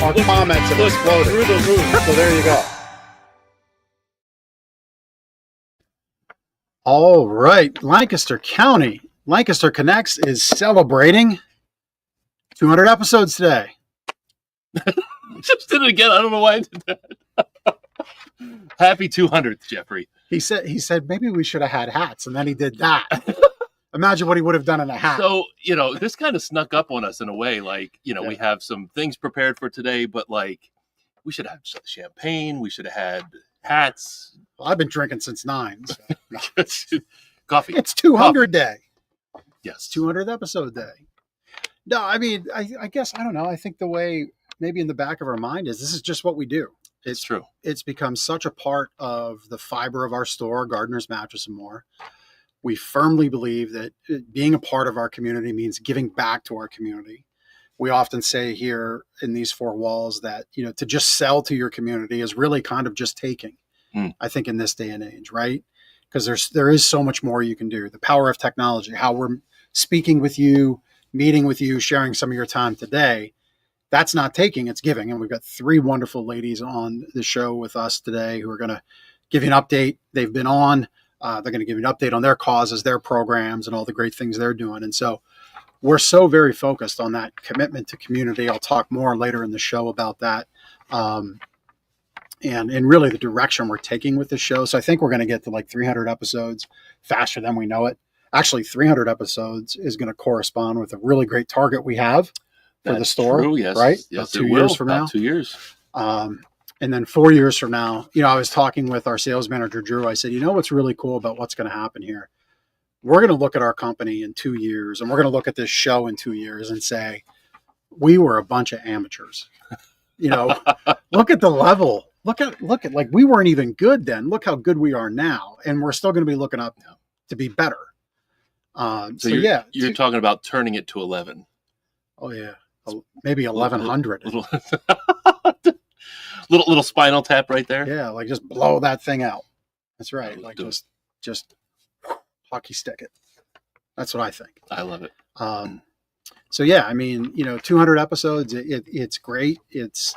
our comments have exploded through the roof. So there you go. All right, Lancaster County, Lancaster Connects is celebrating 200 episodes today. Just did it again. I don't know why I did that. Happy 200th, Jeffrey. He said maybe we should have had hats, and then he did that. Imagine what he would have done in a hat. So, this kind of snuck up on us in a way. Like, we have some things prepared for today, but like, we should have champagne. We should have had hats. Well, I've been drinking since 9. So. Coffee. It's 200 day. Yes. 200th episode day. No, I mean, I guess, I don't know. I think the way maybe in the back of our mind is this is just what we do. It's true. It's become such a part of the fiber of our store, Gardner's Mattress and More. We firmly believe that being a part of our community means giving back to our community. We often say here in these 4 walls that, to just sell to your community is really kind of just taking, I think, in this day and age, right? Because there is so much more you can do. The power of technology, how we're speaking with you, meeting with you, sharing some of your time today, that's not taking, it's giving. And we've got 3 wonderful ladies on the show with us today who are going to give you an update. They've been on. They're going to give you an update on their causes, their programs, and all the great things they're doing. And so we're so very focused on that commitment to community. I'll talk more later in the show about that. And really the direction we're taking with the show. So I think we're going to get to like 300 episodes faster than we know it. Actually, 300 episodes is going to correspond with a really great target we have for the store. True, yes. Right? Yes, 2 years from now. About 2 years. And then 4 years from now, I was talking with our sales manager, Drew. I said, what's really cool about what's going to happen here? We're going to look at our company in 2 years, and we're going to look at this show in 2 years and say, we were a bunch of amateurs. Look at the level. Look at like we weren't even good then. Look how good we are now. And we're still going to be looking up to be better. So you're talking about turning it to 11. Oh yeah. Maybe 1100. Little spinal tap right there. Yeah, like just blow that thing out. That's right. Like just hockey stick it. That's what I think. I love it. So yeah, I mean, 200 episodes. It's great. It's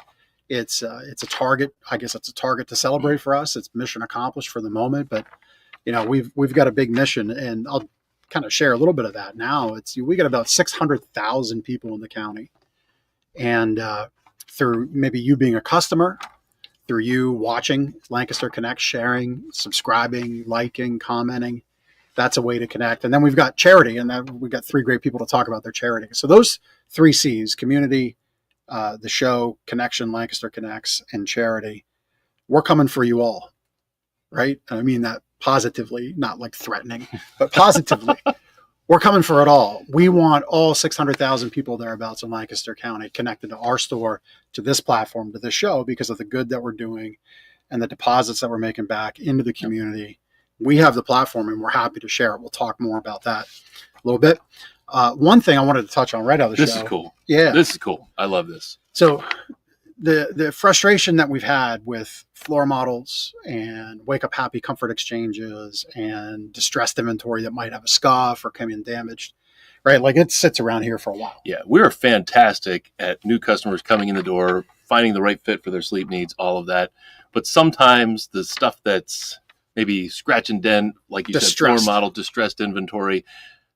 a target. I guess it's a target to celebrate for us. It's mission accomplished for the moment. But we've got a big mission, and I'll kind of share a little bit of that now. We got about 600,000 people in the county, and through maybe you being a customer, through you watching Lancaster Connect, sharing, subscribing, liking, commenting, that's a way to connect. And then we've got charity, and we've got 3 great people to talk about their charity. So those 3 C's, community, the show, connection, Lancaster Connects, and charity, we're coming for you all, right? And I mean that positively, not like threatening, but positively. We're coming for it all. We want all 600,000 people thereabouts in Lancaster County connected to our store, to this platform, to this show, because of the good that we're doing and the deposits that we're making back into the community. We have the platform, and we're happy to share it. We'll talk more about that a little bit. One thing I wanted to touch on right out of the show. This is cool. Yeah. This is cool. I love this. So the frustration that we've had with floor models and wake up happy comfort exchanges and distressed inventory that might have a scuff or come in damaged, right? Like it sits around here for a while. Yeah. We're fantastic at new customers coming in the door, finding the right fit for their sleep needs, all of that. But sometimes the stuff that's maybe scratch and dent, like you said, floor model, distressed inventory,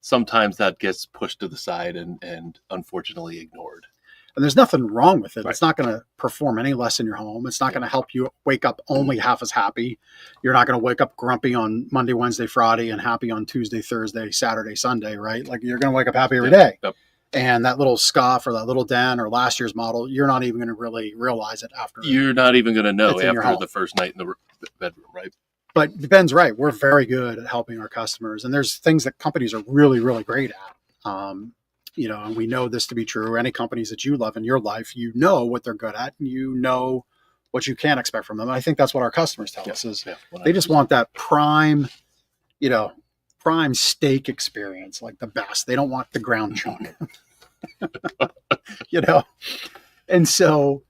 sometimes that gets pushed to the side and unfortunately ignored. And there's nothing wrong with it. Right. It's not going to perform any less in your home. It's not going to help you wake up only half as happy. You're not going to wake up grumpy on Monday, Wednesday, Friday, and happy on Tuesday, Thursday, Saturday, Sunday, right? Like you're going to wake up happy every day. Yep. And that little scuff or that little dent or last year's model, you're not even going to really realize it after. You're not even going to know after the first night in the bedroom, right? But Ben's right. We're very good at helping our customers. And there's things that companies are really, really great at. And we know this to be true. Any companies that you love in your life, you know what they're good at, and you know what you can expect from them. And I think that's what our customers tell us is they just want that prime steak experience, like the best. They don't want the ground chunk, And so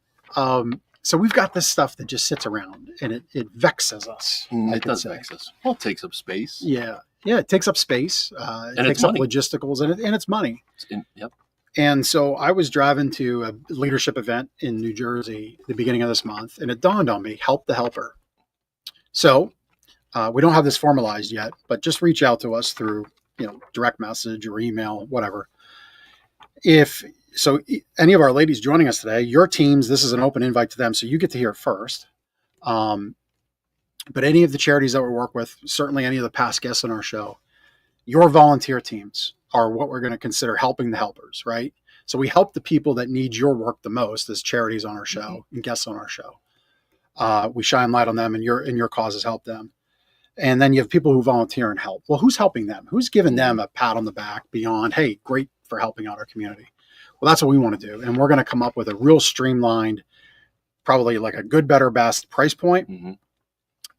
we've got this stuff that just sits around, and it vexes us. It does vex us. Well, it takes up space. Yeah. Yeah, it takes up space. It takes up logisticals, and it's money. Yep. And so I was driving to a leadership event in New Jersey at the beginning of this month, and it dawned on me, help the helper. So we don't have this formalized yet, but just reach out to us through, direct message or email, whatever. If so, any of our ladies joining us today, your teams, this is an open invite to them, so you get to hear it first. But any of the charities that we work with, certainly any of the past guests on our show, your volunteer teams are what we're going to consider helping the helpers, right? So we help the people that need your work the most as charities on our show and guests on our show. We shine light on them, and your causes help them. And then you have people who volunteer and help. Well, who's helping them? Who's giving them a pat on the back beyond, hey, great for helping out our community? Well, that's what we want to do. And we're going to come up with a real streamlined, probably like a good, better, best price point.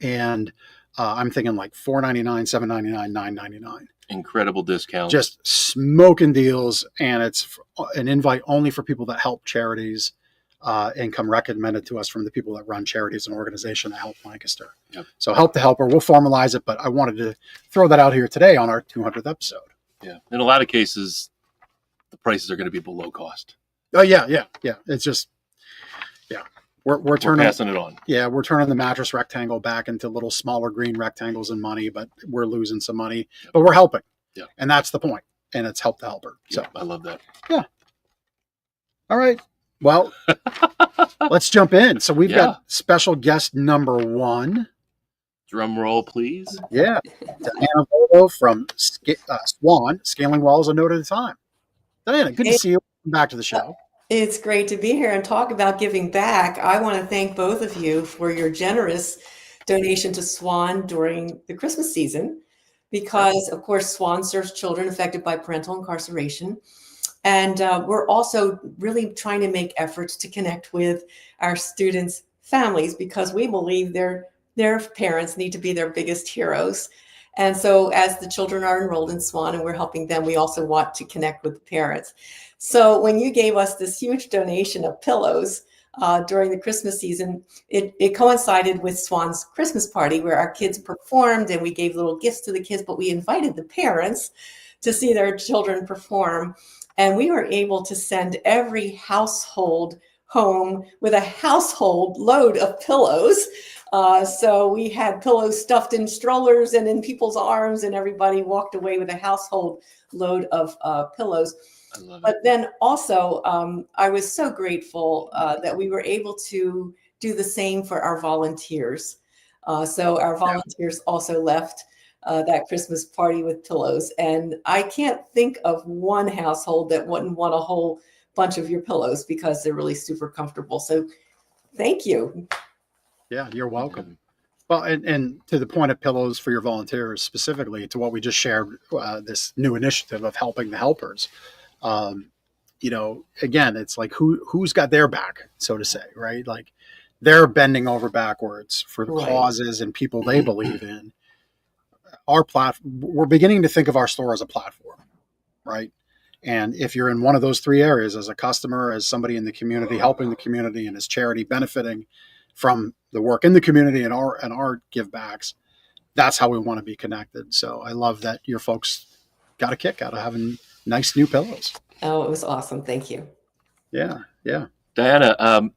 And I'm thinking like $4.99, $7.99, $9.99. Incredible discount. Just smoking deals. And it's an invite only for people that help charities and come recommended to us from the people that run charities and organization that help Lancaster. Yep. So help the helper. We'll formalize it, but I wanted to throw that out here today on our 200th episode. Yeah. In a lot of cases, the prices are going to be below cost. Oh, yeah. It's just, We're passing it on. Yeah, we're turning the mattress rectangle back into little smaller green rectangles in money, but we're losing some money. But we're helping. Yeah. And that's the point. And it's help the helper. So I love that. Yeah. All right. Well, let's jump in. So we've got special guest number 1. Drum roll, please. Yeah. Diana Volo from Swan, Scaling Walls a Note at a Time. Diana, good to see you. Welcome back to the show. It's great to be here and talk about giving back. I want to thank both of you for your generous donation to Swan during the Christmas season, because, of course, Swan serves children affected by parental incarceration. And we're also really trying to make efforts to connect with our students' families, because we believe their parents need to be their biggest heroes. And so as the children are enrolled in Swan and we're helping them, we also want to connect with the parents. So when you gave us this huge donation of pillows during the Christmas season, it coincided with Swan's Christmas party, where our kids performed and we gave little gifts to the kids, but we invited the parents to see their children perform. And we were able to send every household home with a household load of pillows. So we had pillows stuffed in strollers and in people's arms, and everybody walked away with a household load of pillows. But then also, I was so grateful that we were able to do the same for our volunteers. So our volunteers also left that Christmas party with pillows. And I can't think of one household that wouldn't want a whole bunch of your pillows, because they're really super comfortable. So thank you. Yeah, you're welcome. Well, and to the point of pillows for your volunteers, specifically to what we just shared, this new initiative of helping the helpers. Again, it's like who's got their back, so to say, right? Like they're bending over backwards for the causes and people they believe in. We're beginning to think of our store as a platform, right? And if you're in one of those 3 areas, as a customer, as somebody in the community, helping the community, and as charity benefiting from the work in the community and our give backs, that's how we want to be connected. So I love that your folks got a kick out of having nice new pillows. Oh, it was awesome. Thank you. Yeah. Diana,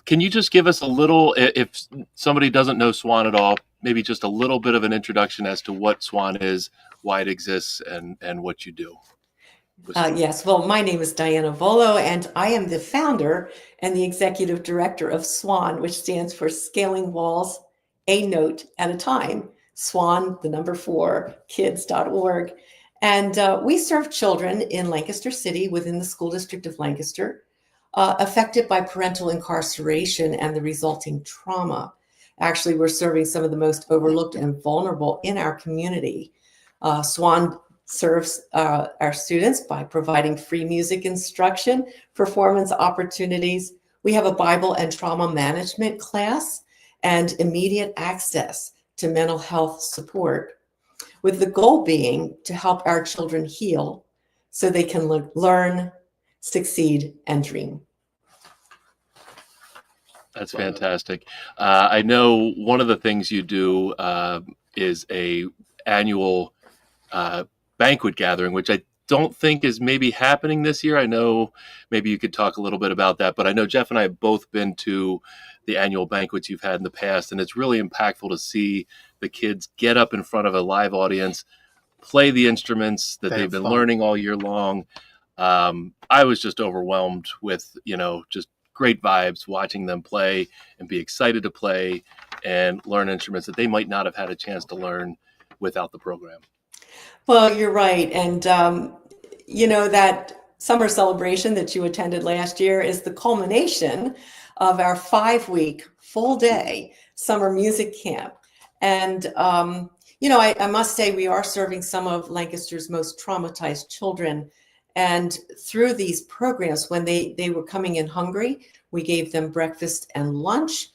can you just give us a little, if somebody doesn't know Swan at all, maybe just a little bit of an introduction as to what Swan is, why it exists, and what you do? Yes. Well, my name is Diana Volo, and I am the founder and the executive director of SWAN, which stands for Scaling Walls, a Note at a Time. SWAN, the number 4, kids.org. And we serve children in Lancaster City within the school district of Lancaster, affected by parental incarceration and the resulting trauma. Actually, we're serving some of the most overlooked and vulnerable in our community. SWAN serves our students by providing free music instruction, performance opportunities. We have a Bible and trauma management class and immediate access to mental health support, with the goal being to help our children heal so they can learn, succeed, and dream. That's fantastic. I know one of the things you do is a annual banquet gathering, which I don't think is maybe happening this year. I know maybe you could talk a little bit about that, but I know Jeff and I have both been to the annual banquets you've had in the past, and it's really impactful to see the kids get up in front of a live audience, play the instruments that they've been learning all year long. I was just overwhelmed with, just great vibes watching them play and be excited to play and learn instruments that they might not have had a chance to learn without the program. Well, you're right. And, that summer celebration that you attended last year is the culmination of our 5-week full day summer music camp. And, I must say we are serving some of Lancaster's most traumatized children. And through these programs, when they were coming in hungry, we gave them breakfast and lunch.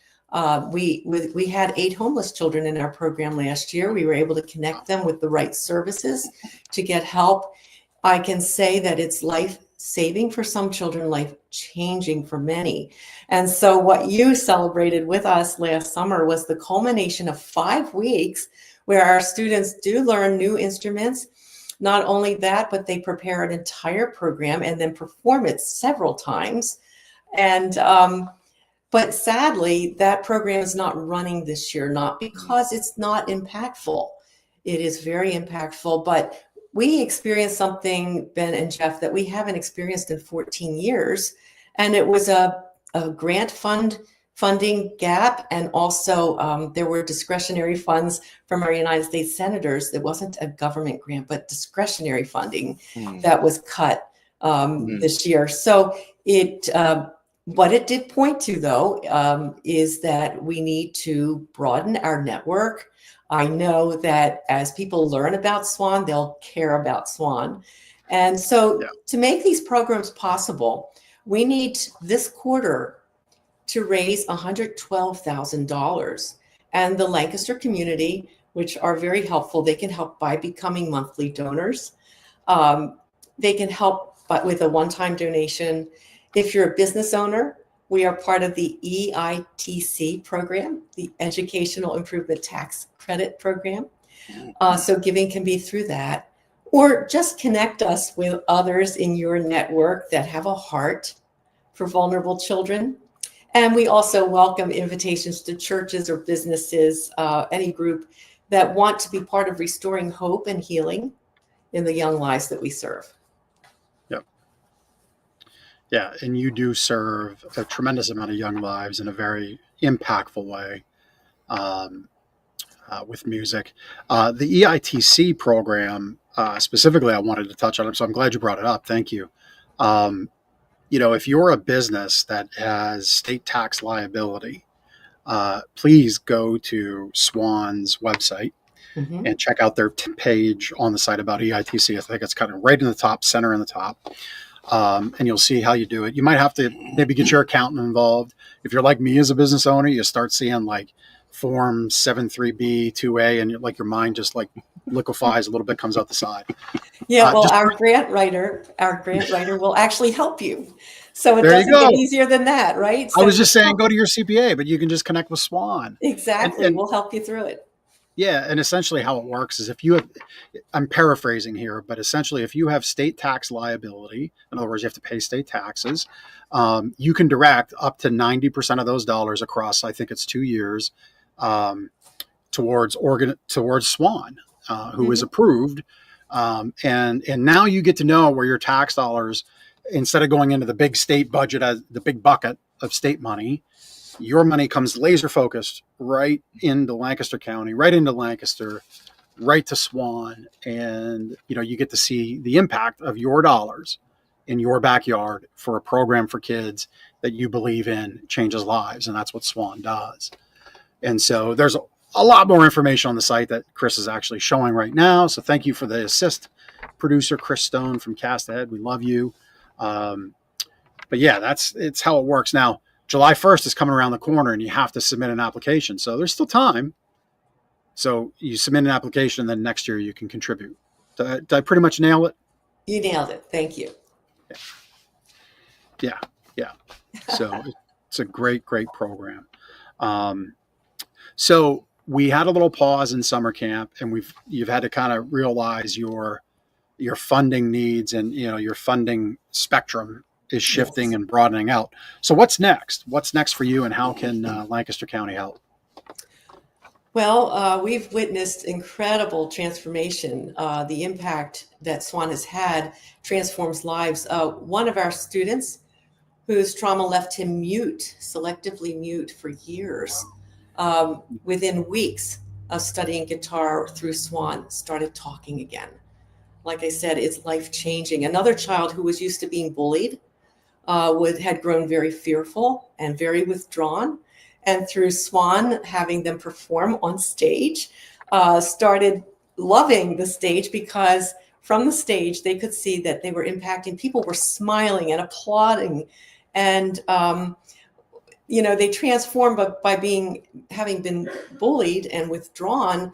We had 8 homeless children in our program last year. We were able to connect them with the right services to get help. I can say that it's life-saving for some children, life-changing for many. And so what you celebrated with us last summer was the culmination of 5 weeks where our students do learn new instruments. Not only that, but they prepare an entire program and then perform it several times. And but sadly, that program is not running this year, not because it's not impactful. It is very impactful, but we experienced something, Ben and Jeff, that we haven't experienced in 14 years. And it was a grant funding gap. And also there were discretionary funds from our United States senators. It wasn't a government grant, but discretionary funding that was cut this year. So what it did point to, though, is that we need to broaden our network. I know that as people learn about SWAN, they'll care about SWAN. And so to make these programs possible, we need this quarter to raise $112,000. And the Lancaster community, which are very helpful, they can help by becoming monthly donors. They can help with a one-time donation. If you're a business owner, we are part of the EITC program, the Educational Improvement Tax Credit Program. So giving can be through that, or just connect us with others in your network that have a heart for vulnerable children. And we also welcome invitations to churches or businesses, any group that want to be part of restoring hope and healing in the young lives that we serve. Yeah, and you do serve a tremendous amount of young lives in a very impactful way with music. The EITC program, specifically, I wanted to touch on it, so I'm glad you brought it up. Thank you. If you're a business that has state tax liability, please go to SWAN's website and check out their page on the site about EITC. I think it's kind of right in the top, center in the top. And you'll see how you do it. You might have to maybe get your accountant involved. If you're like me as a business owner, you start seeing like form 73B, 2A, and your mind just liquefies a little bit, comes out the side. Yeah, well, our grant writer will actually help you. So it doesn't get easier than that, right? So I was just saying, go to your CPA, but you can just connect with SWAN. Exactly. And we'll help you through it. Yeah, and essentially how it works is I'm paraphrasing here, but essentially if you have state tax liability, in other words, you have to pay state taxes, you can direct up to 90% of those dollars across, I think it's 2 years, towards SWAN, who is approved. And now you get to know where your tax dollars, instead of going into the big state budget as the big bucket of state money, your money comes laser focused right into Lancaster County, right into Lancaster, right to SWAN. And, you get to see the impact of your dollars in your backyard for a program for kids that you believe in changes lives. And that's what SWAN does. And so there's a lot more information on the site that Chris is actually showing right now. So thank you for the assist producer, Chris Stone from Cast Ahead. We love you. But yeah, it's how it works. Now, July 1st is coming around the corner and you have to submit an application. So there's still time. So you submit an application and then next year you can contribute. Did I pretty much nail it? You nailed it. Thank you. Yeah. So it's a great program. So we had a little pause in summer camp and you've had to kind of realize your your funding needs and your funding spectrum is shifting Yes. and broadening out. So what's next? What's next for you, and how can Lancaster County help? Well, we've witnessed incredible transformation. The impact that Swan has had transforms lives. One of our students whose trauma left him mute, selectively mute for years, within weeks of studying guitar through Swan, started talking again. Like I said, it's life changing. Another child who was used to being bullied had grown very fearful and very withdrawn. And through Swan, having them perform on stage, started loving the stage, because from the stage, they could see that they were impacting. People were smiling and applauding. And, they transformed by having been bullied and withdrawn,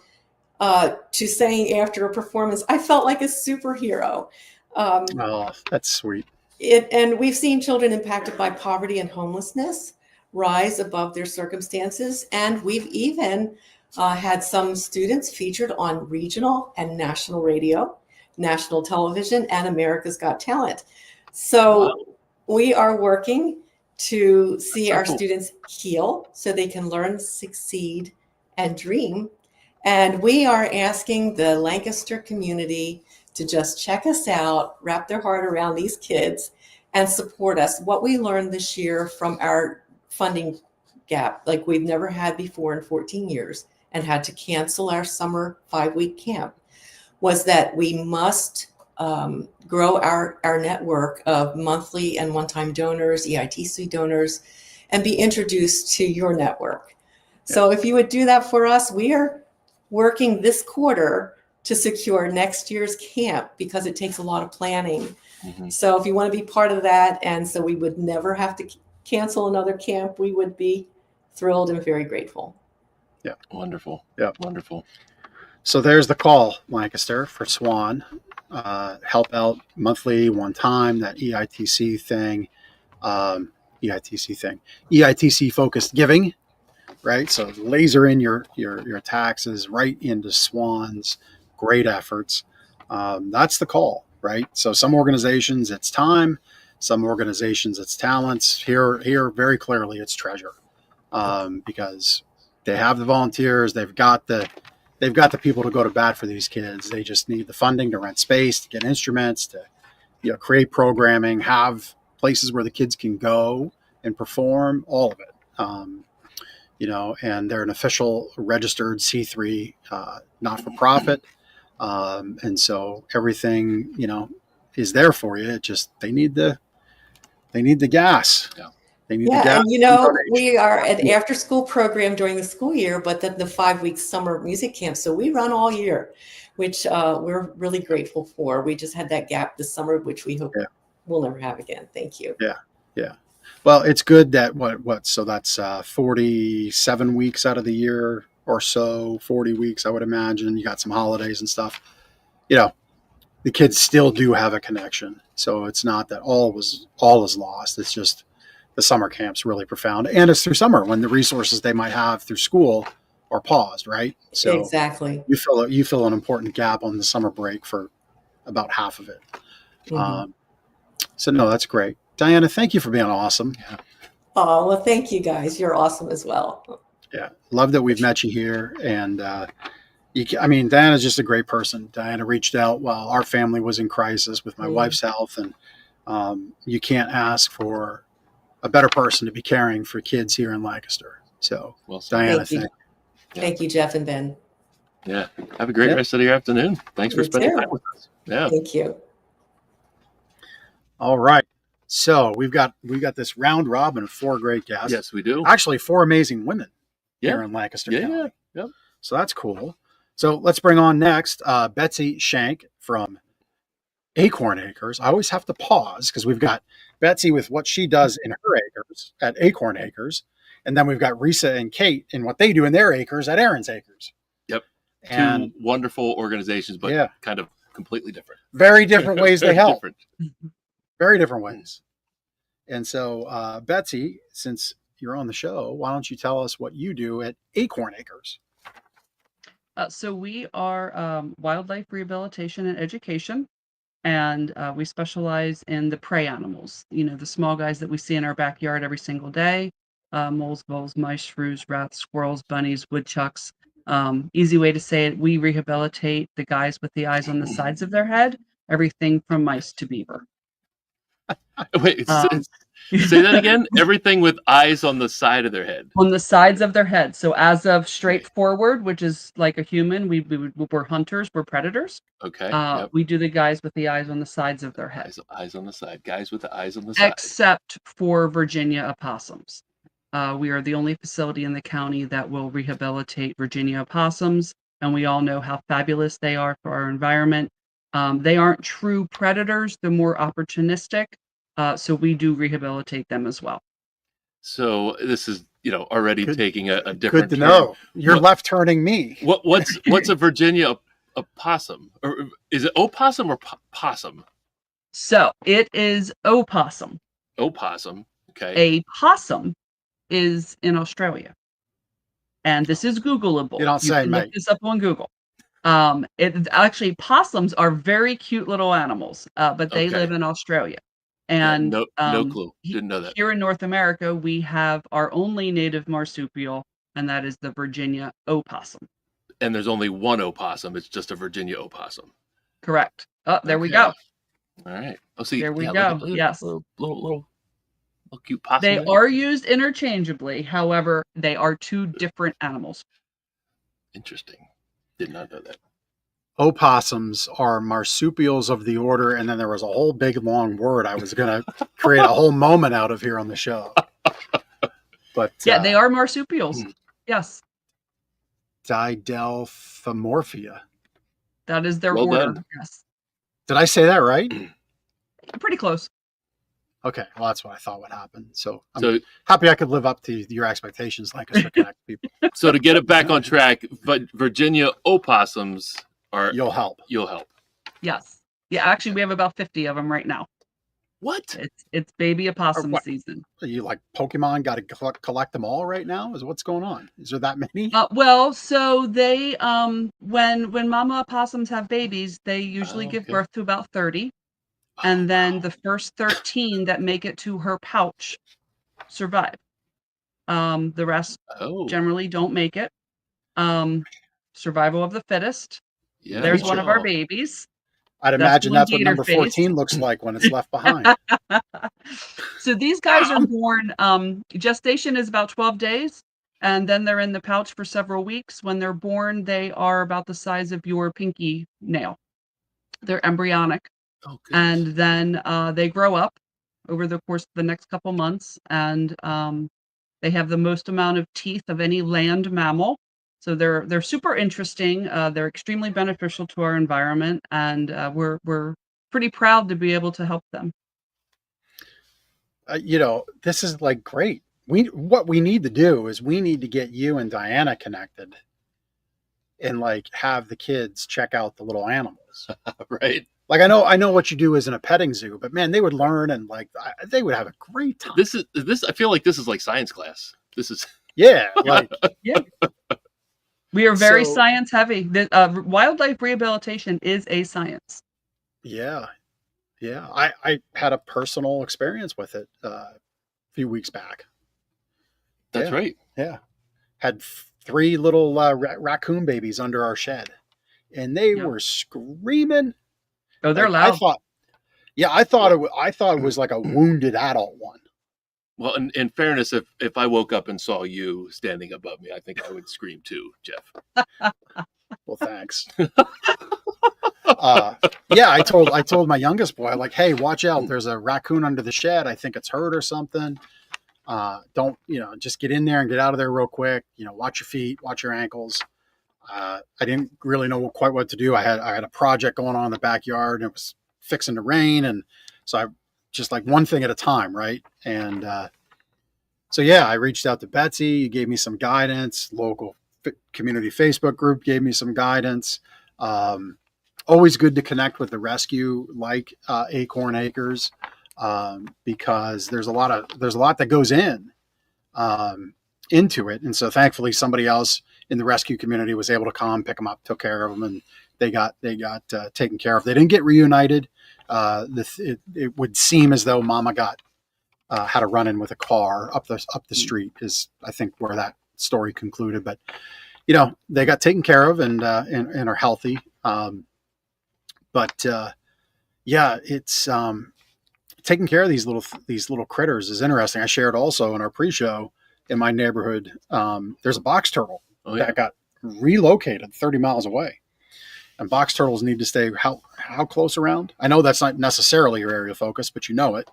to saying after a performance, I felt like a superhero. Oh, that's sweet. And we've seen children impacted by poverty and homelessness rise above their circumstances. And we've even had some students featured on regional and national radio, national television, and America's Got Talent. So we are working to see our students heal so they can learn, succeed, and dream. And we are asking the Lancaster community to just check us out, wrap their heart around these kids, and support us. What we learned this year from our funding gap, like we've never had before in 14 years, and had to cancel our summer 5-week camp, was that we must grow our network of monthly and one-time donors, EITC donors, and be introduced to your network. Yeah. So if you would do that for us, we are working this quarter to secure next year's camp, because it takes a lot of planning. Mm-hmm. So if you want to be part of that, and so we would never have to cancel another camp, we would be thrilled and very grateful. Yeah. Wonderful. Yeah. Wonderful. So there's the call, Lancaster, for Swan. Help out monthly, one time, that EITC thing, EITC focused giving, right? So laser in your taxes right into Swan's great efforts. That's the call, right? So some organizations it's time, some organizations it's talents. Here very clearly it's treasure, because they have the volunteers, they've got the people to go to bat for these kids. They just need the funding to rent space, to get instruments, to create programming, have places where the kids can go and perform, all of it. And they're an official registered C3 not-for-profit. And so everything, is there for you. It just, they need the gas. Yeah. And we are an after-school program during the school year, but then the 5-week summer music camp. So we run all year, which we're really grateful for. We just had that gap this summer, which we hope we'll never have again. Thank you. Yeah. Yeah. Well, it's good that so that's 47 weeks out of the year or so, 40 weeks, I would imagine. You got some holidays and stuff. The kids still do have a connection. So it's not that all is lost. It's just the summer camp's really profound. And it's through summer when the resources they might have through school are paused, right? So exactly. You fill an important gap on the summer break for about half of it. Mm-hmm. So no, that's great. Diana, thank you for being awesome. Yeah. Oh, well, thank you guys. You're awesome as well. Yeah. Love that we've met you here. And Diana's just a great person. Diana reached out while our family was in crisis with my wife's health. And you can't ask for a better person to be caring for kids here in Lancaster. So, Diana, thank you. Thank you, Jeff and Ben. Yeah. Have a great rest of your afternoon. Thanks for spending time with us. Yeah. Thank you. All right. So we've got this round robin of 4 great guests. Yes, we do. Actually, 4 amazing women here in Lancaster County. Yeah. So that's cool. So let's bring on next Betsy Shank from Acorn Acres. I always have to pause because we've got Betsy with what she does in her acres at Acorn Acres. And then we've got Risa and Kate in what they do in their acres at Aaron's Acres. Yep. And 2 wonderful organizations, but kind of completely different. Very different ways they help. Very different ways. And so, Betsy, since you're on the show, why don't you tell us what you do at Acorn Acres? So we are wildlife rehabilitation and education. and we specialize in the prey animals. The small guys that we see in our backyard every single day: moles, voles, mice, shrews, rats, squirrels, bunnies, woodchucks. Easy way to say it: we rehabilitate the guys with the eyes on the sides of their head. Everything from mice to beaver. Wait, Um, say that again. Everything with eyes on the side of their head. On the sides of their head. So as of straightforward, which is like a human, we're hunters, we're predators. Okay. Yep. We do the guys with the eyes on the sides of their head. Eyes on the side. Guys with the eyes on the side. Except for Virginia opossums. We are the only facility in the county that will rehabilitate Virginia opossums, and we all know how fabulous they are for our environment. They aren't true predators, they're more opportunistic, so we do rehabilitate them as well. So this is, already taking a different Good to turn. know. You're left turning me. What's a Virginia opossum? Or is it opossum or possum? So it is opossum. Opossum. Okay. A possum is in Australia. And this is Googleable. You don't say, can mate. look this up on Google. Actually, possums are very cute little animals, but they live in Australia. And no clue. Didn't know that. Here in North America, we have our only native marsupial, and that is the Virginia opossum. And there's only one opossum. It's just a Virginia opossum. Correct. Oh, there we go. All right. Oh, see, there we go. Look yes. Little cute possum. They are used interchangeably. However, they are two different animals. Interesting. Did not know that. Opossums are marsupials of the order, and then there was a whole big long word I was going to create a whole moment out of here on the show. But yeah, they are marsupials. Yes. Didelphimorphia. That is their order. Done. Yes. Did I say that right? Pretty close. Okay, well, that's what I thought would happen. So I'm happy I could live up to your expectations, Lancaster Connect people. So to get it back on track, but Virginia opossums are... You'll help. Yes. Yeah, actually, we have about 50 of them right now. What? It's baby opossum season. Are you like Pokemon? Got to collect them all right now? What's going on? Is there that many? Well, so they when mama opossums have babies, they usually give birth to about 30. And then the first 13 that make it to her pouch survive. The rest generally don't make it. Survival of the fittest. Yeah, there's one of our babies. I'd imagine that's what number 14 looks like when it's left behind. So these guys are born, gestation is about 12 days, and then they're in the pouch for several weeks. When they're born, they are about the size of your pinky nail. They're embryonic. Oh, and then they grow up over the course of the next couple months, and they have the most amount of teeth of any land mammal. So they're super interesting. They're extremely beneficial to our environment, and we're pretty proud to be able to help them. This is like great. What we need to do is we need to get you and Diana connected, and like have the kids check out the little animals. Right. Like I know what you do is in a petting zoo, but man, they would learn and like they would have a great time. This. I feel like this is like science class. This is yeah. We are very science heavy. Wildlife rehabilitation is a science. Yeah. I had a personal experience with it a few weeks back. That's right. Yeah. Had 3 little raccoon babies under our shed, and they were screaming. Oh, they're loud. I thought it was like a wounded adult one. Well, in fairness, if I woke up and saw you standing above me, I think I would scream too, Jeff. Well, thanks. I told my youngest boy, like, hey, watch out. There's a raccoon under the shed. I think it's hurt or something. Don't, just get in there and get out of there real quick. Watch your feet, watch your ankles. I didn't really know quite what to do. I had a project going on in the backyard, and it was fixing to rain. And so I just like one thing at a time. Right. And, I reached out to Betsy. You gave me some guidance. Local community Facebook group gave me some guidance. Always good to connect with the rescue like Acorn Acres, because there's a lot that goes into it. And so thankfully somebody else in the rescue community was able to come pick them up, took care of them, and they got taken care of. They didn't get reunited. it would seem as though Mama got had a run-in with a car up the street is, I think, where that story concluded. But they got taken care of and are healthy. But it's taking care of these little critters is interesting. I shared also in our pre-show in my neighborhood. There's a box turtle that got relocated 30 miles away, and box turtles need to stay how close around? I know that's not necessarily your area of focus, but you know it.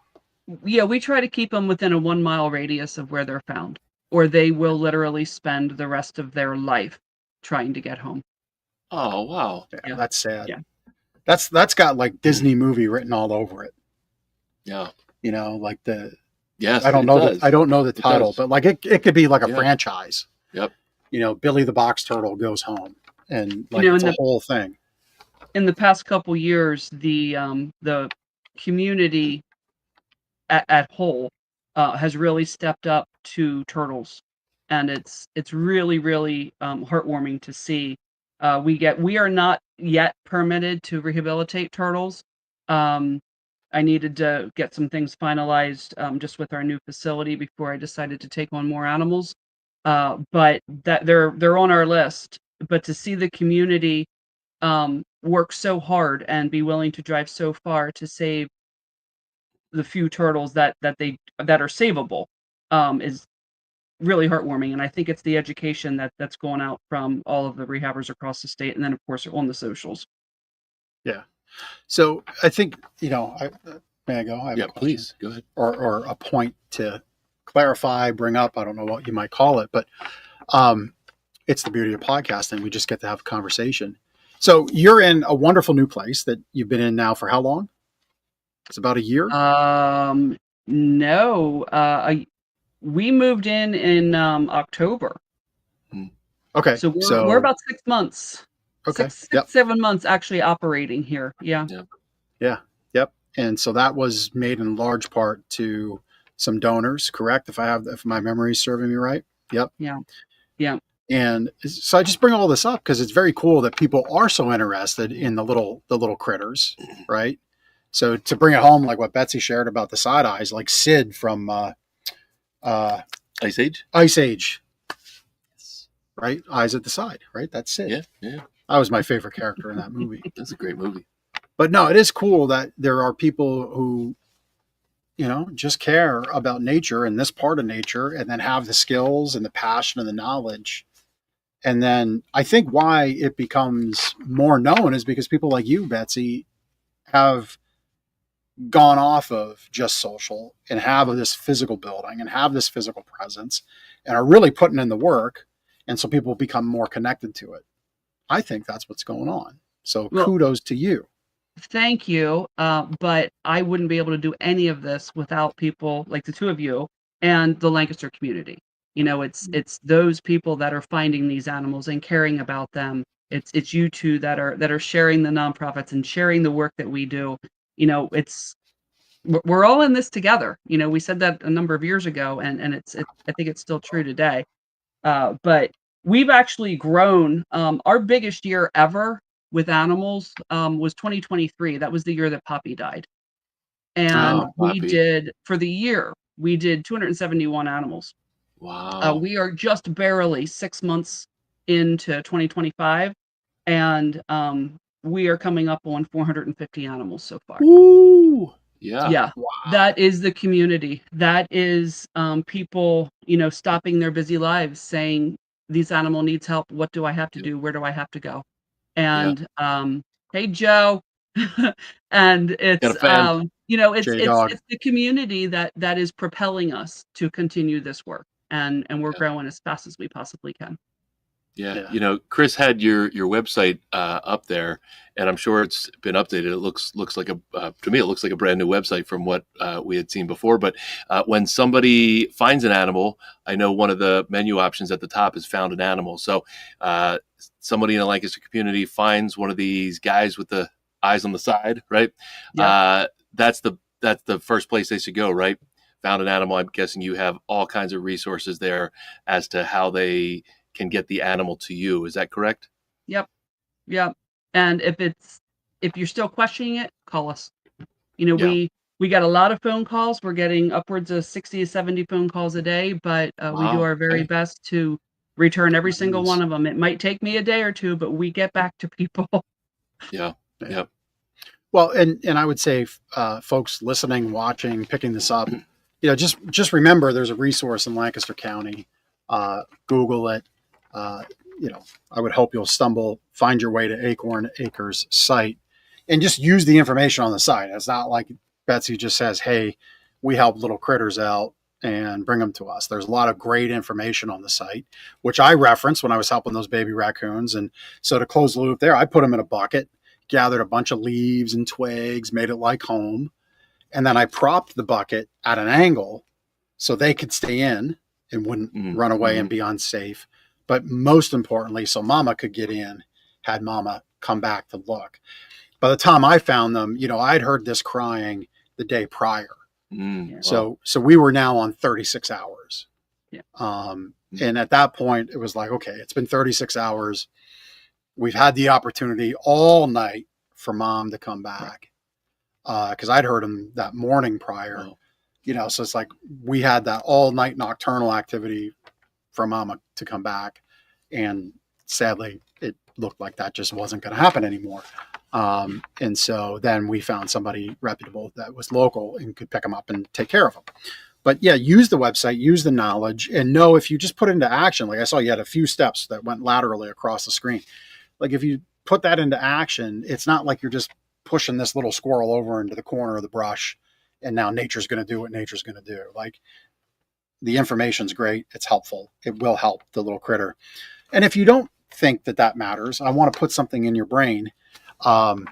Yeah, we try to keep them within a 1 mile radius of where they're found, or they will literally spend the rest of their life trying to get home. Oh, wow. Yeah, that's sad. Yeah. That's got like Disney movie written all over it. Yeah. Like the yes. I don't know the title, but like it could be like a franchise. Yep. Billy the Box Turtle goes home, and like in the whole thing. In the past couple years, the community at whole has really stepped up to turtles, and it's really, really heartwarming to see. We are not yet permitted to rehabilitate turtles. I needed to get some things finalized just with our new facility before I decided to take on more animals. But that they're on our list. But to see the community work so hard and be willing to drive so far to save the few turtles that are savable is really heartwarming. And I think it's the education that's going out from all of the rehabbers across the state, and then of course on the socials. Yeah. So I think may I go? I have please go ahead. Or a point to clarify, bring up. I don't know what you might call it, but it's the beauty of podcasting. We just get to have a conversation. So you're in a wonderful new place that you've been in now for how long? It's about a year? No. We moved in October. Okay. So we're about 6 months. Okay. 7 months actually operating here. Yeah. Yeah. Yep. And so that was made in large part to some donors, correct? If my memory is serving me right. Yep. Yeah. Yeah. And so I just bring all this up because it's very cool that people are so interested in the little critters, right? So to bring it home, like what Betsy shared about the side eyes, like Sid from Ice Age. Ice Age, right? Eyes at the side, right? That's Sid. Yeah. That was my favorite character in that movie. That's a great movie. But no, it is cool that there are people who, just care about nature and this part of nature, and then have the skills and the passion and the knowledge. And then I think why it becomes more known is because people like you, Betsy, have gone off of just social and have this physical building and have this physical presence and are really putting in the work. And so people become more connected to it. I think that's what's going on. So kudos to you. Thank you. But I wouldn't be able to do any of this without people like the two of you and the Lancaster community. It's those people that are finding these animals and caring about them. It's you two that are sharing the nonprofits and sharing the work that we do. We're all in this together. We said that a number of years ago, and I think it's still true today. But we've actually grown. Our biggest year ever with animals was 2023. That was the year that Poppy died. And we did 271 animals. Wow. We are just barely 6 months into 2025, and we are coming up on 450 animals so far. Ooh. Yeah. Wow. That is the community. That is people, stopping their busy lives saying, "This animal needs help. What do I have to do? Where do I have to go?" And hey, Joe. And it's it's the community that is propelling us to continue this work, and we're growing as fast as we possibly can. Yeah. Chris had your website up there, and I'm sure it's been updated. It looks like to me it looks like a brand new website from what we had seen before. But when somebody finds an animal, I know one of the menu options at the top is found an animal. So somebody in the Lancaster community finds one of these guys with the eyes on the side, right? Yeah. That's the first place they should go, right? Found an animal. I'm guessing you have all kinds of resources there as to how they can get the animal to you. Is that correct? Yep. And if you're still questioning it, call us. We get a lot of phone calls. We're getting upwards of 60 to 70 phone calls a day, but we do Wow. our very Okay. best to return every single Nice. one of them. It might take me a day or two, but we get back to people. Yeah. Yeah. Well, and I would say, folks listening, watching, picking this up, just remember there's a resource in Lancaster County. Google it. I would hope you'll find your way to Acorn Acres site, and just use the information on the site. It's not like Betsy just says, "Hey, we help little critters out and bring them to us." There's a lot of great information on the site, which I referenced when I was helping those baby raccoons. And so to close the loop there, I put them in a bucket, gathered a bunch of leaves and twigs, made it like home. And then I propped the bucket at an angle so they could stay in and wouldn't run away and be unsafe. But most importantly, so Mama could get in, had Mama come back to look. By the time I found them, I'd heard this crying the day prior. Wow. So we were now on 36 hours. Yeah. And at that point, it was like, okay, it's been 36 hours. We've had the opportunity all night for Mom to come back. Because I'd heard him that morning prior. Wow. So it's like we had that all night nocturnal activity for Mama to come back. And sadly, it looked like that just wasn't going to happen anymore. And so then we found somebody reputable that was local and could pick them up and take care of them. But yeah, use the website, use the knowledge, and know if you just put it into action, like I saw you had a few steps that went laterally across the screen. Like if you put that into action, it's not like you're just pushing this little squirrel over into the corner of the brush and now nature's going to do what nature's going to do. Like the information's great. It's helpful. It will help the little critter. And if you don't think that matters, I want to put something in your brain. When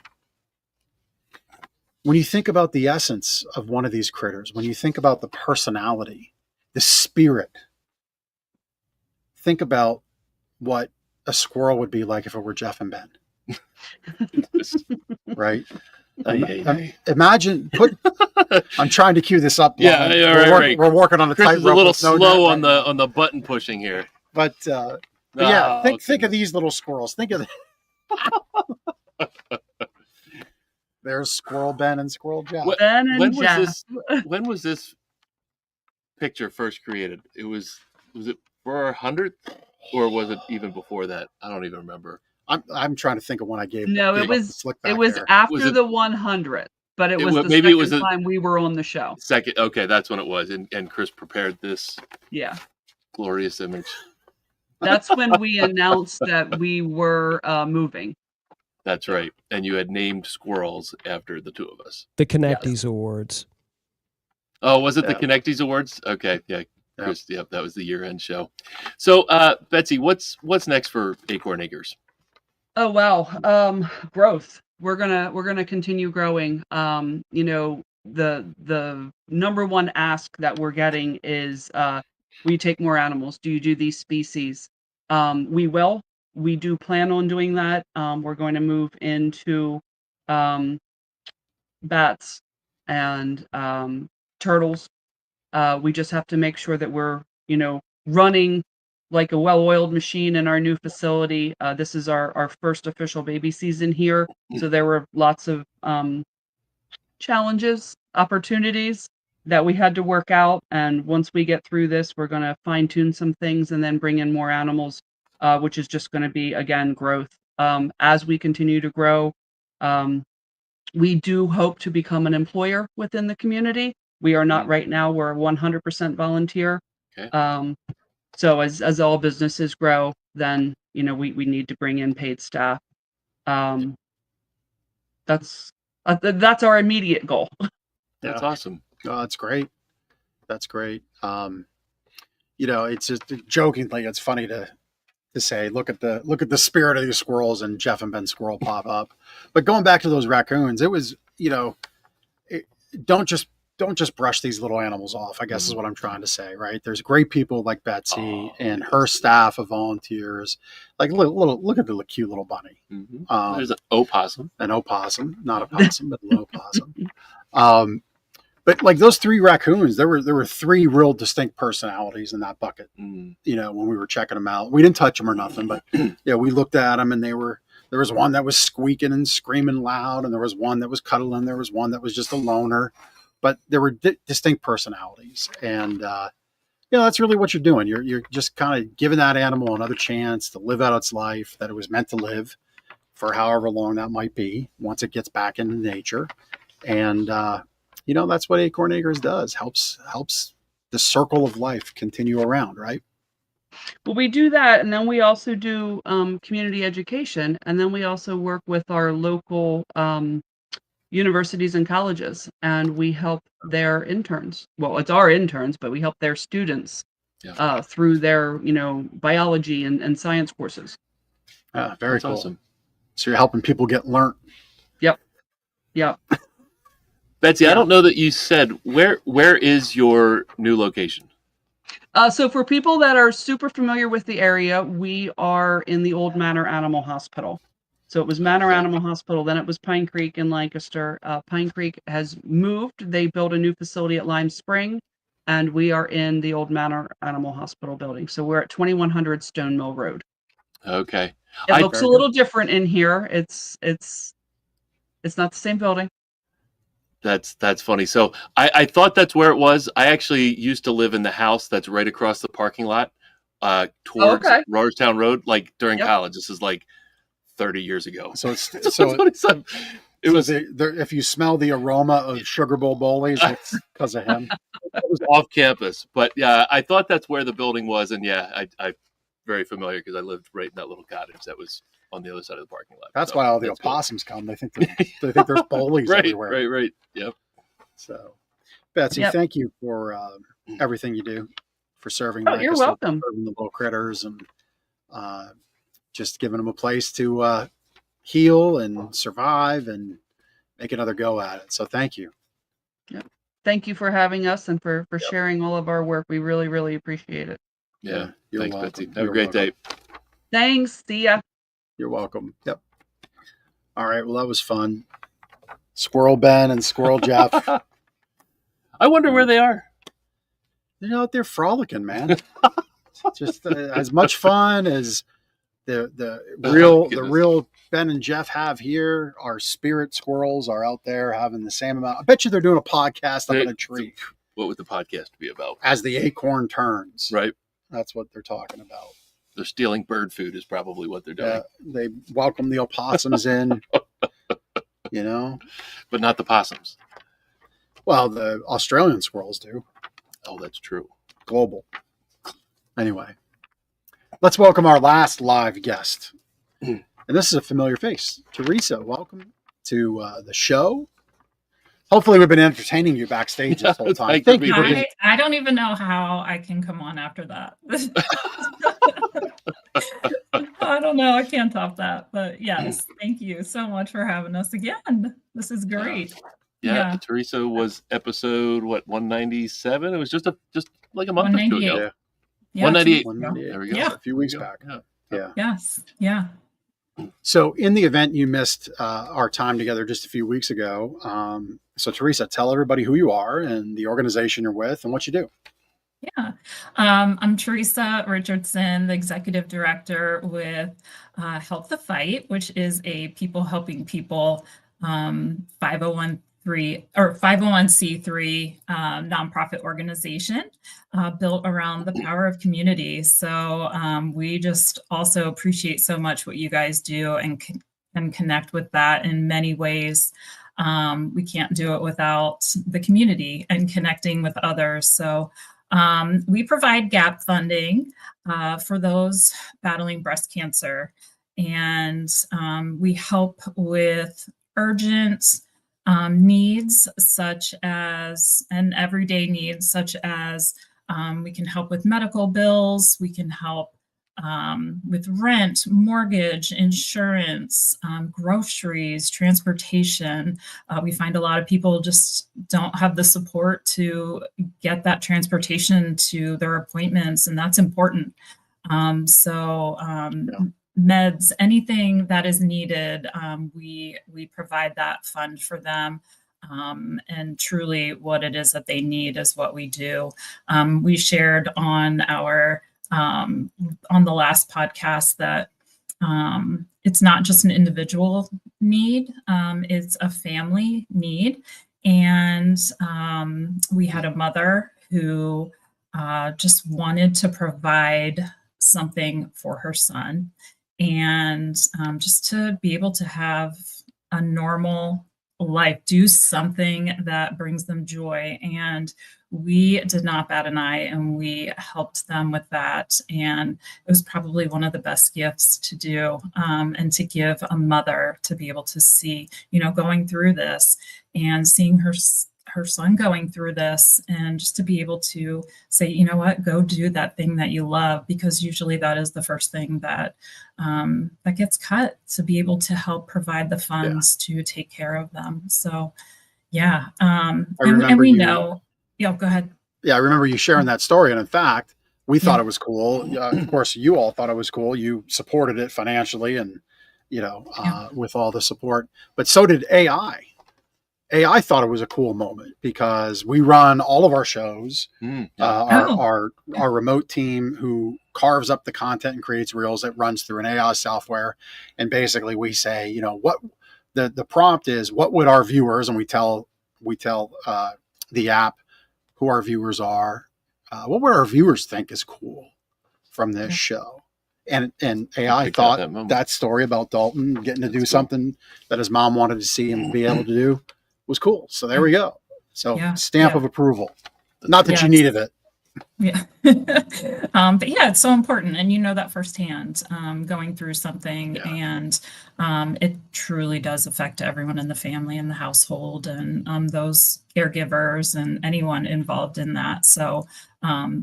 you think about the essence of one of these critters, when you think about the personality, the spirit, think about what a squirrel would be like if it were Jeff and Ben. Right? Imagine I'm trying to cue this up. Yeah, right. We're working on a Chris tightrope. is a little slow on the button pushing here. But yeah, think of these little squirrels. Think of there's Squirrel Ben and Squirrel Jeff. When was this picture first created? Was it for our 100th, or was it even before that? I don't even remember. I'm trying to think of when I gave. No, it was after the 100th, but it was the second time we were on the show. Second, okay, that's when it was, and Chris prepared this. Yeah. Glorious image. That's when we announced that we were moving. That's right. And you had named squirrels after the two of us. The Connecties Awards. Oh, was it the Connecties Awards? Okay, yeah. Chris, that was the year-end show. So, Betsy, what's next for Acorn Acres? Oh wow, growth. We're gonna continue growing. The number one ask that we're getting is, we take more animals. Do you do these species? We will. We do plan on doing that. We're going to move into bats and turtles. We just have to make sure that we're, running like a well-oiled machine in our new facility. This is our first official baby season here. So there were lots of challenges, opportunities that we had to work out. And once we get through this, we're going to fine-tune some things and then bring in more animals, which is just going to be, again, growth. As we continue to grow, we do hope to become an employer within the community. We are not right now. We're 100% volunteer. Okay. So as all businesses grow, then, we need to bring in paid staff. That's our immediate goal. That's awesome. Oh, that's great. That's great. It's just jokingly, it's funny to say, look at the spirit of these squirrels, and Jeff and Ben Squirrel pop up. But going back to those raccoons, it was, don't just brush these little animals off, I guess is what I'm trying to say, right? There's great people like Betsy and her staff of volunteers. Like, look at the cute little bunny. Mm-hmm. There's an opossum. An opossum, not a possum, but an opossum. But like those three raccoons, there were three real distinct personalities in that bucket. When we were checking them out, we didn't touch them or nothing, but we looked at them and they were There was one that was squeaking and screaming loud, and there was one that was cuddling. There was one that was just a loner, but there were distinct personalities. And, that's really what you're doing. You're just kind of giving that animal another chance to live out its life that it was meant to live for however long that might be once it gets back into nature. And, that's what Acorn Acres does. Helps the circle of life continue around, right? Well, we do that, and then we also do community education, and then we also work with our local universities and colleges, and we help their interns. Well, it's our interns, but we help their students through their, biology and science courses. Very cool. Awesome. So you're helping people get learned. Yep. Betsy, I don't know that you said where is your new location? So for people that are super familiar with the area, we are in the old Manor Animal Hospital. So it was Manor Animal Hospital, then it was Pine Creek in Lancaster. Pine Creek has moved. They built a new facility at Lime Spring, and we are in the old Manor Animal Hospital building. So we're at 2100 Stone Mill Road. Okay. It looks a little different in here. It's not the same building. That's funny. So I thought that's where it was. I actually used to live in the house that's right across the parking lot towards Rogerstown Road, like during college. This is like 30 years ago. So it was if you smell the aroma of Sugar Bowl Bowlies, it's because of him. It was off campus, but yeah, I thought that's where the building was, and I'm very familiar because I lived right in that little cottage that was on the other side of the parking lot. That's why all the opossums come. They think there's Bowlies everywhere. Right. Yep. So, Betsy, thank you for everything you do for serving. Oh, you're welcome. Serving the little critters and just giving them a place to heal and survive and make another go at it. So thank you. Yep. Thank you for having us and for sharing all of our work. We really, really appreciate it. Yeah. You're Thanks, welcome. Betsy. Have a great day. Thanks. See ya. You're welcome. Yep. All right. Well, that was fun. Squirrel Ben and Squirrel Jeff. I wonder where they are. They're out there frolicking, man. Just as much fun as the real Ben and Jeff have here. Our spirit squirrels are out there having the same amount. I bet you they're doing a podcast up in a tree. What would the podcast be about? As the acorn turns. Right. That's what they're talking about. They're stealing bird food is probably what they're doing. They welcome the opossums in, But not the possums. Well, the Australian squirrels do. Oh, that's true. Global. Anyway, let's welcome our last live guest. And this is a familiar face. Teresa, welcome to the show. Hopefully we've been entertaining you backstage this whole time. Thank you. I don't even know how I can come on after that. I don't know. I can't top that. But yes, thank you so much for having us again. This is great. Yeah. Teresa was episode 197? It was just like a month or two ago. Yeah. 198. 198. There we go. Yeah. A few weeks back. Yeah. Yes. Yeah. So in the event you missed our time together just a few weeks ago. So Teresa, tell everybody who you are and the organization you're with and what you do. Yeah. I'm Teresa Richardson, the executive director with Help the Fight, which is a people helping people 501c3 nonprofit organization built around the power of community. So we just also appreciate so much what you guys do and connect with that in many ways. We can't do it without the community and connecting with others. So we provide gap funding for those battling breast cancer, and we help with urgent needs and everyday needs, such as we can help with medical bills, we can help with rent, mortgage, insurance, groceries, transportation. We find a lot of people just don't have the support to get that transportation to their appointments, and that's important. Meds, anything that is needed, we provide that fund for them. And truly what it is that they need is what we do. We shared on our on the last podcast that it's not just an individual need, it's a family need. And we had a mother who just wanted to provide something for her son, and just to be able to have a normal life, do something that brings them joy. And we did not bat an eye, and we helped them with that. And it was probably one of the best gifts to do, and to give a mother to be able to see, going through this and seeing her son going through this, and just to be able to say, you know what, go do that thing that you love, because usually that is the first thing that that gets cut, to be able to help provide the funds to take care of them. So yeah, and we know. Yeah, go ahead. Yeah, I remember you sharing that story, and in fact, we thought it was cool. Of course, you all thought it was cool. You supported it financially, and with all the support. But so did AI. AI thought it was a cool moment because we run all of our shows. Our remote team who carves up the content and creates reels, it runs through an AI software, and basically we say, what the prompt is, what would our viewers, and we tell the app who our viewers are, what would our viewers think is cool from this show. And AI thought that story about Dalton getting to do something that his mom wanted to see him be able to do was cool. So there we go. So stamp of approval. Not that you needed it. Yeah. But yeah, it's so important. And that firsthand, going through something, and it truly does affect everyone in the family and the household, and those caregivers and anyone involved in that. So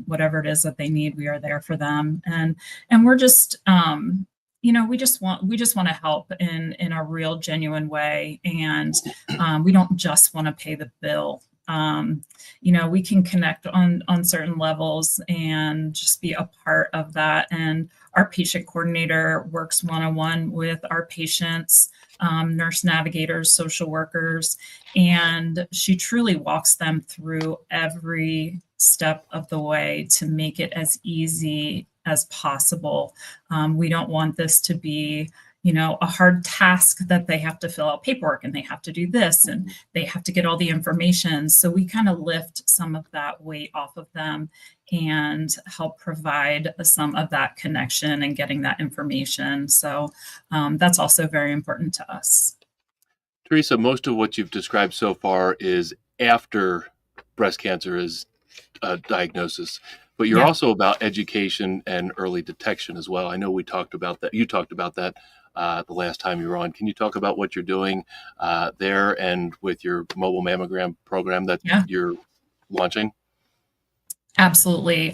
whatever it is that they need, we are there for them. And we're just, we just want to help in a real, genuine way. And we don't just want to pay the bill. We can connect on certain levels and just be a part of that. And our patient coordinator works one-on-one with our patients, nurse navigators, social workers, and she truly walks them through every step of the way to make it as easy as possible. We don't want this to be a hard task that they have to fill out paperwork, and they have to do this, and they have to get all the information. So we kind of lift some of that weight off of them and help provide some of that connection and getting that information. So that's also very important to us. Teresa, most of what you've described so far is after breast cancer is a diagnosis. But you're also about education and early detection as well. I know we talked about that. You talked about that the last time you were on. Can you talk about what you're doing there and with your mobile mammogram program that you're launching? Absolutely.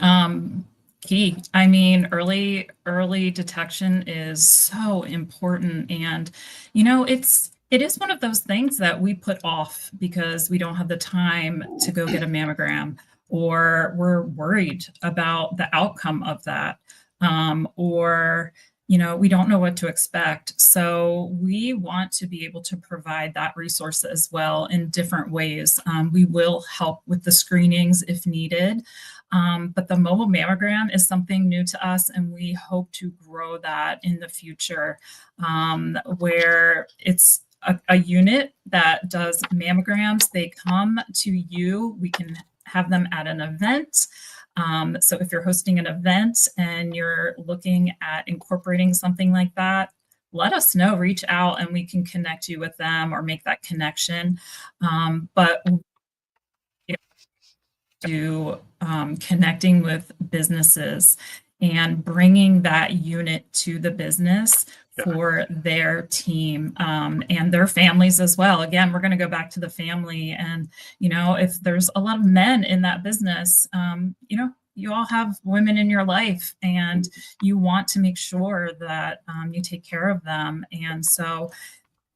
Key. I mean, early detection is so important. And, it is one of those things that we put off because we don't have the time to go get a mammogram, or we're worried about the outcome of that, or we don't know what to expect. So we want to be able to provide that resource as well in different ways. We will help with the screenings if needed. But the mobile mammogram is something new to us, and we hope to grow that in the future, where it's a unit that does mammograms. They come to you. We can have them at an event. So if you're hosting an event and you're looking at incorporating something like that, let us know, reach out, and we can connect you with them or make that connection. But to connecting with businesses and bringing that unit to the business for their team and their families as well. Again, we're going to go back to the family. And, if there's a lot of men in that business, you all have women in your life, and you want to make sure that you take care of them. And so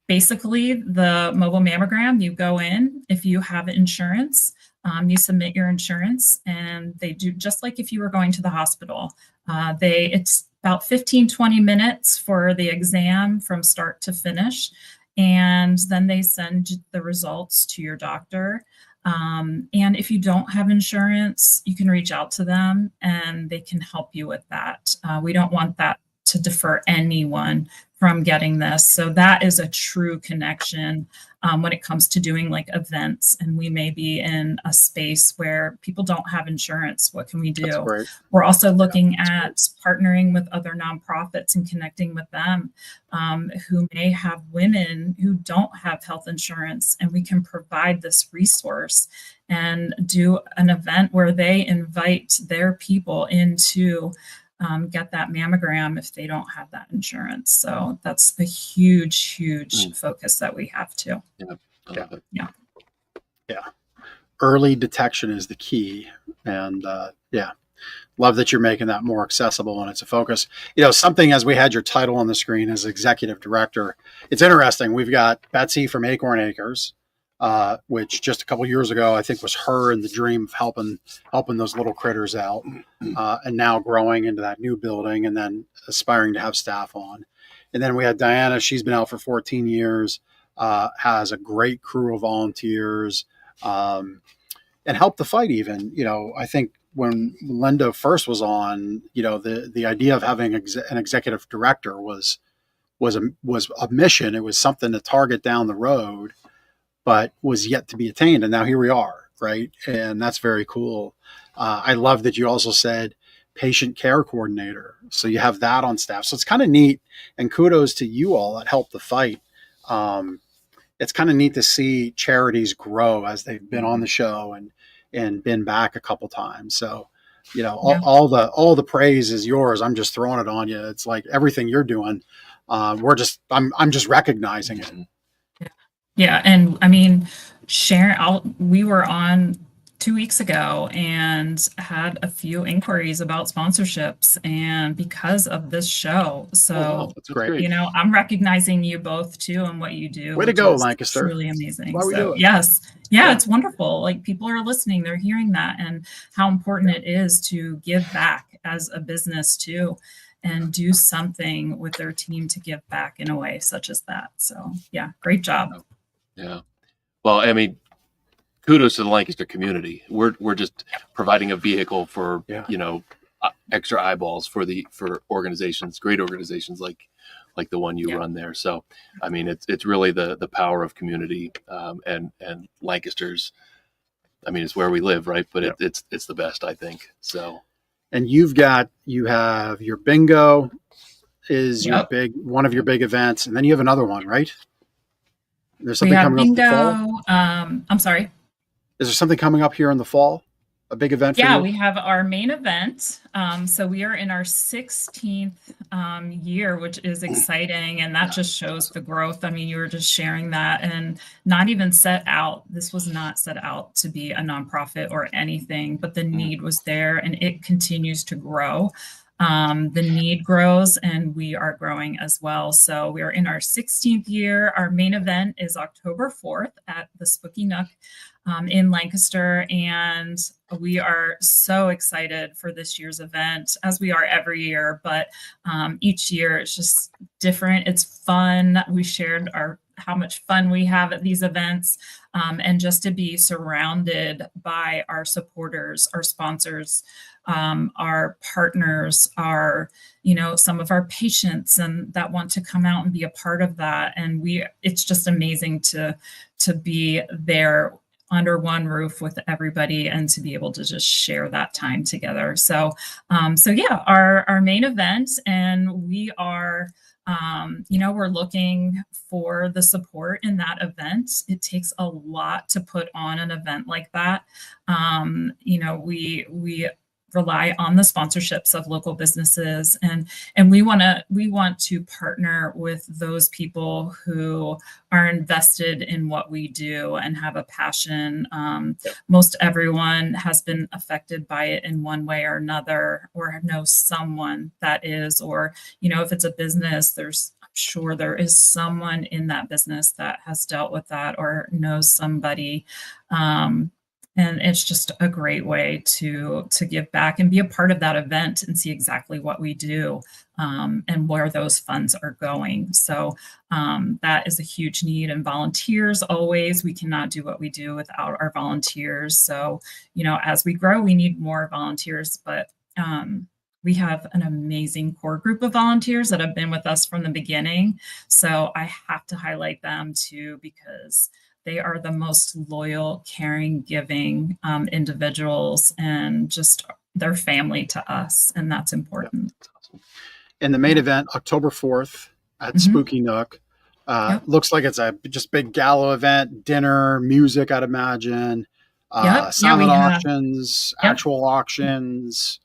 basically the mobile mammogram, you go in, if you have insurance, you submit your insurance, and they do just like if you were going to the hospital. It's about 15, 20 minutes for the exam from start to finish. And then they send the results to your doctor. And if you don't have insurance, you can reach out to them and they can help you with that. We don't want that to defer anyone from getting this. So that is a true connection when it comes to doing like events. And we may be in a space where people don't have insurance. What can we do? That's great. We're also looking at partnering with other nonprofits and connecting with them who may have women who don't have health insurance, and we can provide this resource and do an event where they invite their people in to get that mammogram if they don't have that insurance. So that's a huge, huge focus that we have too. Yeah. Early detection is the key. And love that you're making that more accessible and it's a focus. Something, as we had your title on the screen as executive director, it's interesting. We've got Betsy from Acorn Acres, which just a couple years ago, I think was her and the dream of helping those little critters out, and now growing into that new building and then aspiring to have staff on. And then we had Diana. She's been out for 14 years, has a great crew of volunteers, and helped the fight even. I think when Linda first was on, the idea of having an executive director was a mission. It was something to target down the road, but was yet to be attained. And now here we are, right? And that's very cool. I love that you also said patient care coordinator. So you have that on staff. So it's kind of neat, and kudos to you all that helped the fight. It's kind of neat to see charities grow as they've been on the show and been back a couple times. So, all the praise is yours. I'm just throwing it on you. It's like everything you're doing. I'm just recognizing it. Yeah. And I mean, Sharon, we were on 2 weeks ago and had a few inquiries about sponsorships, and because of this show. So that's great. I'm recognizing you both too and what you do. Way to go, Lancaster. Really amazing. Why we do it. Yes. Yeah, it's wonderful. Like, people are listening, they're hearing that, and how important it is to give back as a business too, and do something with their team to give back in a way such as that. So yeah, great job. Yeah. Well, I mean, kudos to the Lancaster community. We're just providing a vehicle for, extra eyeballs for organizations, great organizations like the one you run there. So, I mean, it's really the power of community, and Lancaster's, I mean, it's where we live, right? But it's the best, I think. So, and you have your bingo is one of your big events. And then you have another one, right? There's something coming up in the fall. I'm sorry. Is there something coming up here in the fall? A big event for you? Yeah, we have our main event. So we are in our 16th year, which is exciting. And that just shows the growth. I mean, you were just sharing that, and not even this was not set out to be a nonprofit or anything, but the need was there, and it continues to grow. The need grows, and we are growing as well. So we are in our 16th year. Our main event is October 4th at the Spooky Nook in Lancaster. And we are so excited for this year's event, as we are every year. But each year it's just different. It's fun. We shared how much fun we have at these events, and just to be surrounded by our supporters, our sponsors, our partners, some of our patients, and that want to come out and be a part of that. And it's just amazing to be there under one roof with everybody and to be able to just share that time together. So our main event, and we are, we're looking for the support in that event. It takes a lot to put on an event like that. We rely on the sponsorships of local businesses, and we want to partner with those people who are invested in what we do and have a passion. Most everyone has been affected by it in one way or another, or knows someone that is, or if it's a business, I'm sure there is someone in that business that has dealt with that or knows somebody. And it's just a great way to give back and be a part of that event and see exactly what we do, and where those funds are going. So that is a huge need. And volunteers, always, we cannot do what we do without our volunteers. So, as we grow, we need more volunteers, but we have an amazing core group of volunteers that have been with us from the beginning. So I have to highlight them too, because they are the most loyal, caring, giving individuals, and just their family to us. And that's important. Yep. And the main event, October 4th at Spooky Nook. Looks like it's a just big gala event, dinner, music, I'd imagine. Silent auctions, actual auctions.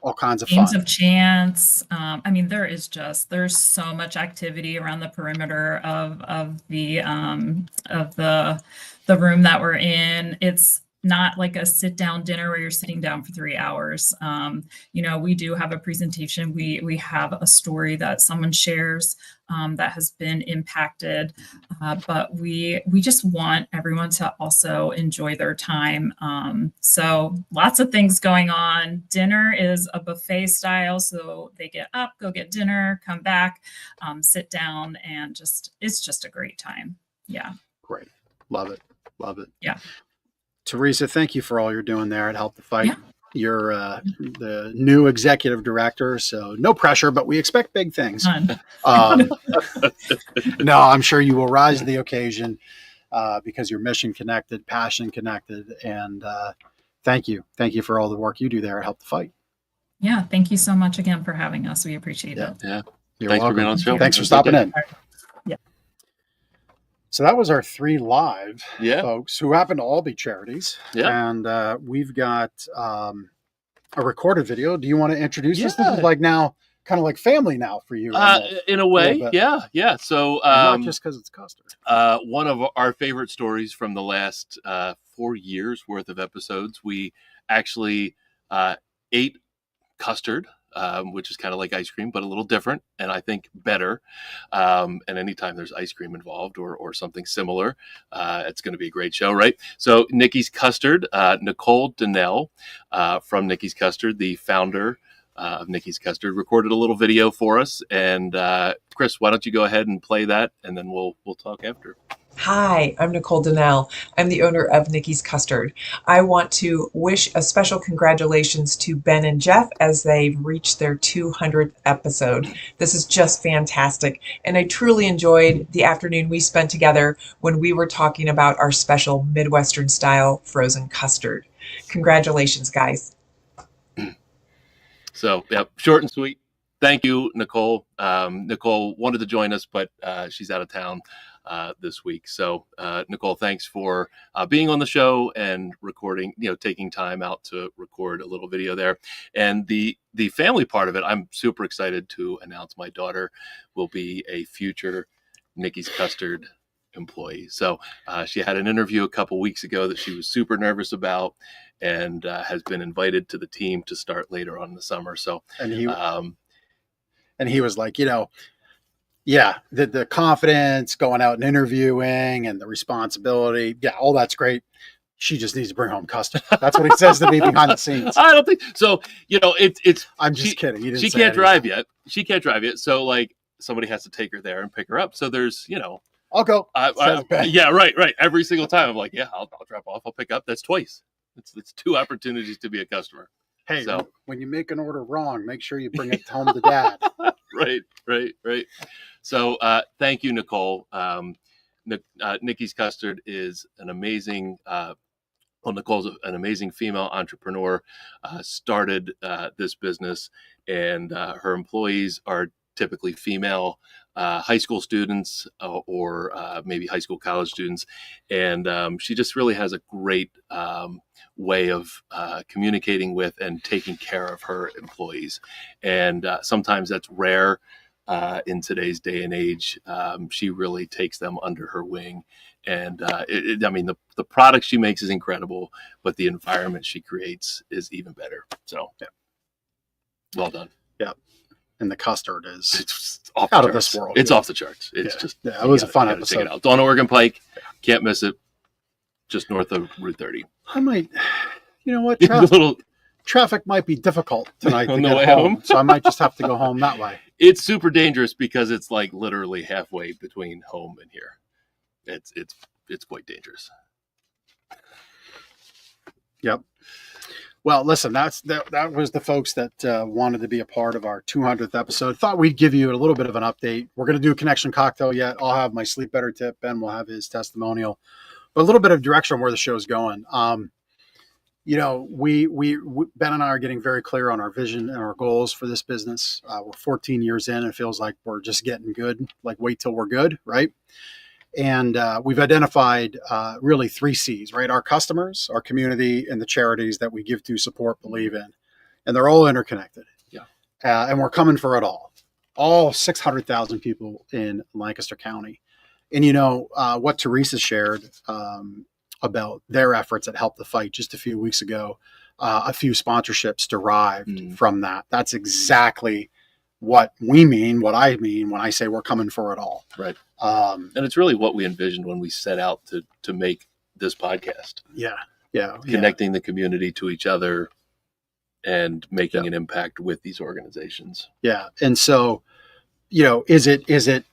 All kinds of games fun. of chance. I mean, there's so much activity around the perimeter of the room that we're in. It's not like a sit down dinner where you're sitting down for 3 hours. We do have a presentation. We have a story that someone shares that has been impacted, but we just want everyone to also enjoy their time. So lots of things going on. Dinner is a buffet style, so they get up, go get dinner, come back, sit down, and it's just a great time. Yeah. Great. Love it. Yeah. Teresa, thank you for all you're doing there at Help the Fight. Yeah. You're the new executive director, so no pressure, but we expect big things. No, I'm sure you will rise to the occasion because you're mission connected, passion connected, and thank you. Thank you for all the work you do there at Help the Fight. Yeah, thank you so much again for having us. We appreciate it. Yeah. You're Thanks welcome. for being on the show. Thanks for stopping in. Yeah. So that was our 3 live folks who happen to all be charities. Yeah. And we've got a recorded video. Do you want to introduce us? This is like now kind of like family now for you. In a way. Yeah. So not just because it's custard. One of our favorite stories from the last 4 years worth of episodes, we actually ate custard. Which is kind of like ice cream, but a little different, and I think better. And anytime there's ice cream involved or something similar, it's going to be a great show, right? So Nikki's Custard, Nicole Donnell from Nikki's Custard, the founder of Nikki's Custard, recorded a little video for us. And Chris, why don't you go ahead and play that, and then we'll talk after. Hi, I'm Nicole Donnell. I'm the owner of Nikki's Custard. I want to wish a special congratulations to Ben and Jeff as they've reached their 200th episode. This is just fantastic. And I truly enjoyed the afternoon we spent together when we were talking about our special Midwestern style frozen custard. Congratulations, guys. So, short and sweet. Thank you, Nicole. Nicole wanted to join us, but she's out of town this week. So, Nicole, thanks for being on the show and recording, taking time out to record a little video there. And the family part of it, I'm super excited to announce my daughter will be a future Nikki's Custard employee. So she had an interview a couple weeks ago that she was super nervous about, and has been invited to the team to start later on in the summer. So, and he was like, the confidence going out and interviewing and the responsibility. Yeah, all that's great. She just needs to bring home custard. That's what he says to me behind the scenes. I don't think so. It's. I'm just kidding. She can't drive yet. She can't drive yet. So somebody has to take her there and pick her up. So there's, I'll go. Yeah, right. Every single time I'm like, yeah, I'll drop off. I'll pick up. That's twice. It's 2 opportunities to be a customer. Hey, so when you make an order wrong, make sure you bring it home to Dad. Right. So thank you, Nicole. Nikki's Custard is an amazing, Nicole's an amazing female entrepreneur, started this business, and her employees are typically female high school students or maybe high school college students. And she just really has a great way of communicating with and taking care of her employees. And sometimes that's rare in today's day and age. She really takes them under her wing. And the product she makes is incredible, but the environment she creates is even better. So, well done. Yeah. And the custard is it's off out the of this world. It's off the charts. It's just, it was a fun episode. Check it out. On Oregon Pike. Can't miss it. Just north of Route 30. I might, traffic might be difficult tonight on to the get way home. So I might just have to go home that way. It's super dangerous because it's like literally halfway between home and here. It's quite dangerous. Yep. Well, listen, that was the folks that wanted to be a part of our 200th episode. Thought we'd give you a little bit of an update. We're going to do a connection cocktail yet. I'll have my sleep better tip. Ben will have his testimonial, but a little bit of direction on where the show's going. We Ben and I are getting very clear on our vision and our goals for this business. We're 14 years in, and it feels like we're just getting good. Like, wait till we're good, right? And we've identified really 3 C's, right? Our customers, our community, and the charities that we give to, support, believe in. And they're all interconnected. Yeah. And we're coming for it all 600,000 people in Lancaster County. And what Teresa shared about their efforts at Help the Fight just a few weeks ago, a few sponsorships derived from that. That's exactly what I mean when I say we're coming for it all. Right. And it's really what we envisioned when we set out to make this podcast. Yeah. Connecting the community to each other and making an impact with these organizations. Yeah. And so, is it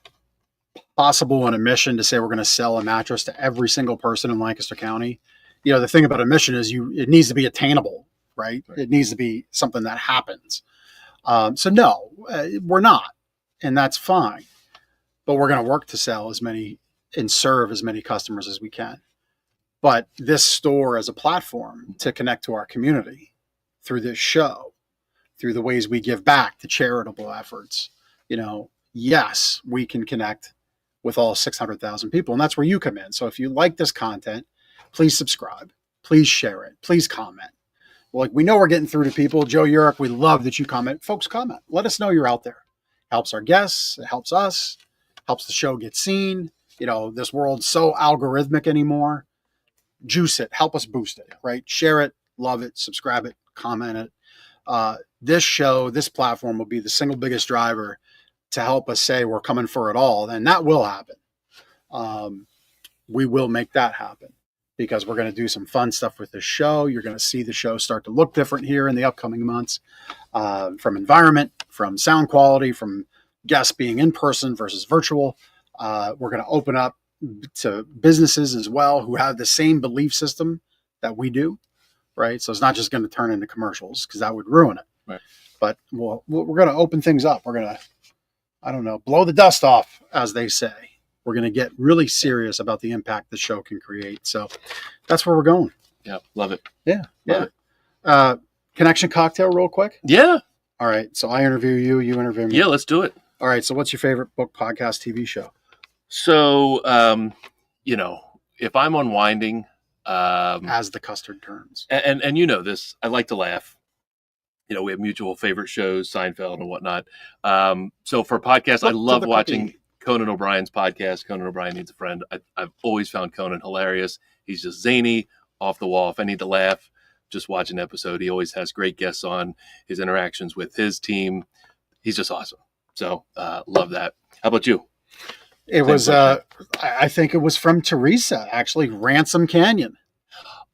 possible in a mission to say we're going to sell a mattress to every single person in Lancaster County? The thing about a mission is it needs to be attainable, right? It needs to be something that happens. So no, we're not, and that's fine. But we're going to work to sell as many and serve as many customers as we can. But this store as a platform to connect to our community through this show, through the ways we give back to charitable efforts, yes, we can connect with all 600,000 people. And that's where you come in. So if you like this content, please subscribe, please share it, please comment. Like, we know we're getting through to people. Joe Urick, we love that you comment. Folks, comment. Let us know you're out there. Helps our guests. It helps us. Helps the show get seen. This world's so algorithmic anymore. Juice it. Help us boost it, right? Share it. Love it. Subscribe it. Comment it. This show, this platform will be the single biggest driver to help us say we're coming for it all. And that will happen. We will make that happen, because we're going to do some fun stuff with this show. You're going to see the show start to look different here in the upcoming months, from environment, from sound quality, from guests being in person versus virtual. We're going to open up to businesses as well who have the same belief system that we do, right? So it's not just going to turn into commercials, because that would ruin it. Right. But we're going to open things up. We're going to, blow the dust off, as they say. We're going to get really serious about the impact the show can create. So that's where we're going. Yeah. Love it. Yeah. Love it. Connection cocktail real quick. Yeah. All right. So I interview you, you interview me. Yeah, let's do it. All right. So what's your favorite book, podcast, TV show? So, if I'm unwinding, as the custard turns. And this, I like to laugh. We have mutual favorite shows, Seinfeld and whatnot. So for podcasts, I love watching Conan O'Brien's podcast. Conan O'Brien Needs a Friend. I've always found Conan hilarious. He's just zany, off the wall. If I need to laugh, just watch an episode. He always has great guests on, his interactions with his team. He's just awesome. So love that. How about you? It was, I think it was from Teresa, actually, Ransom Canyon.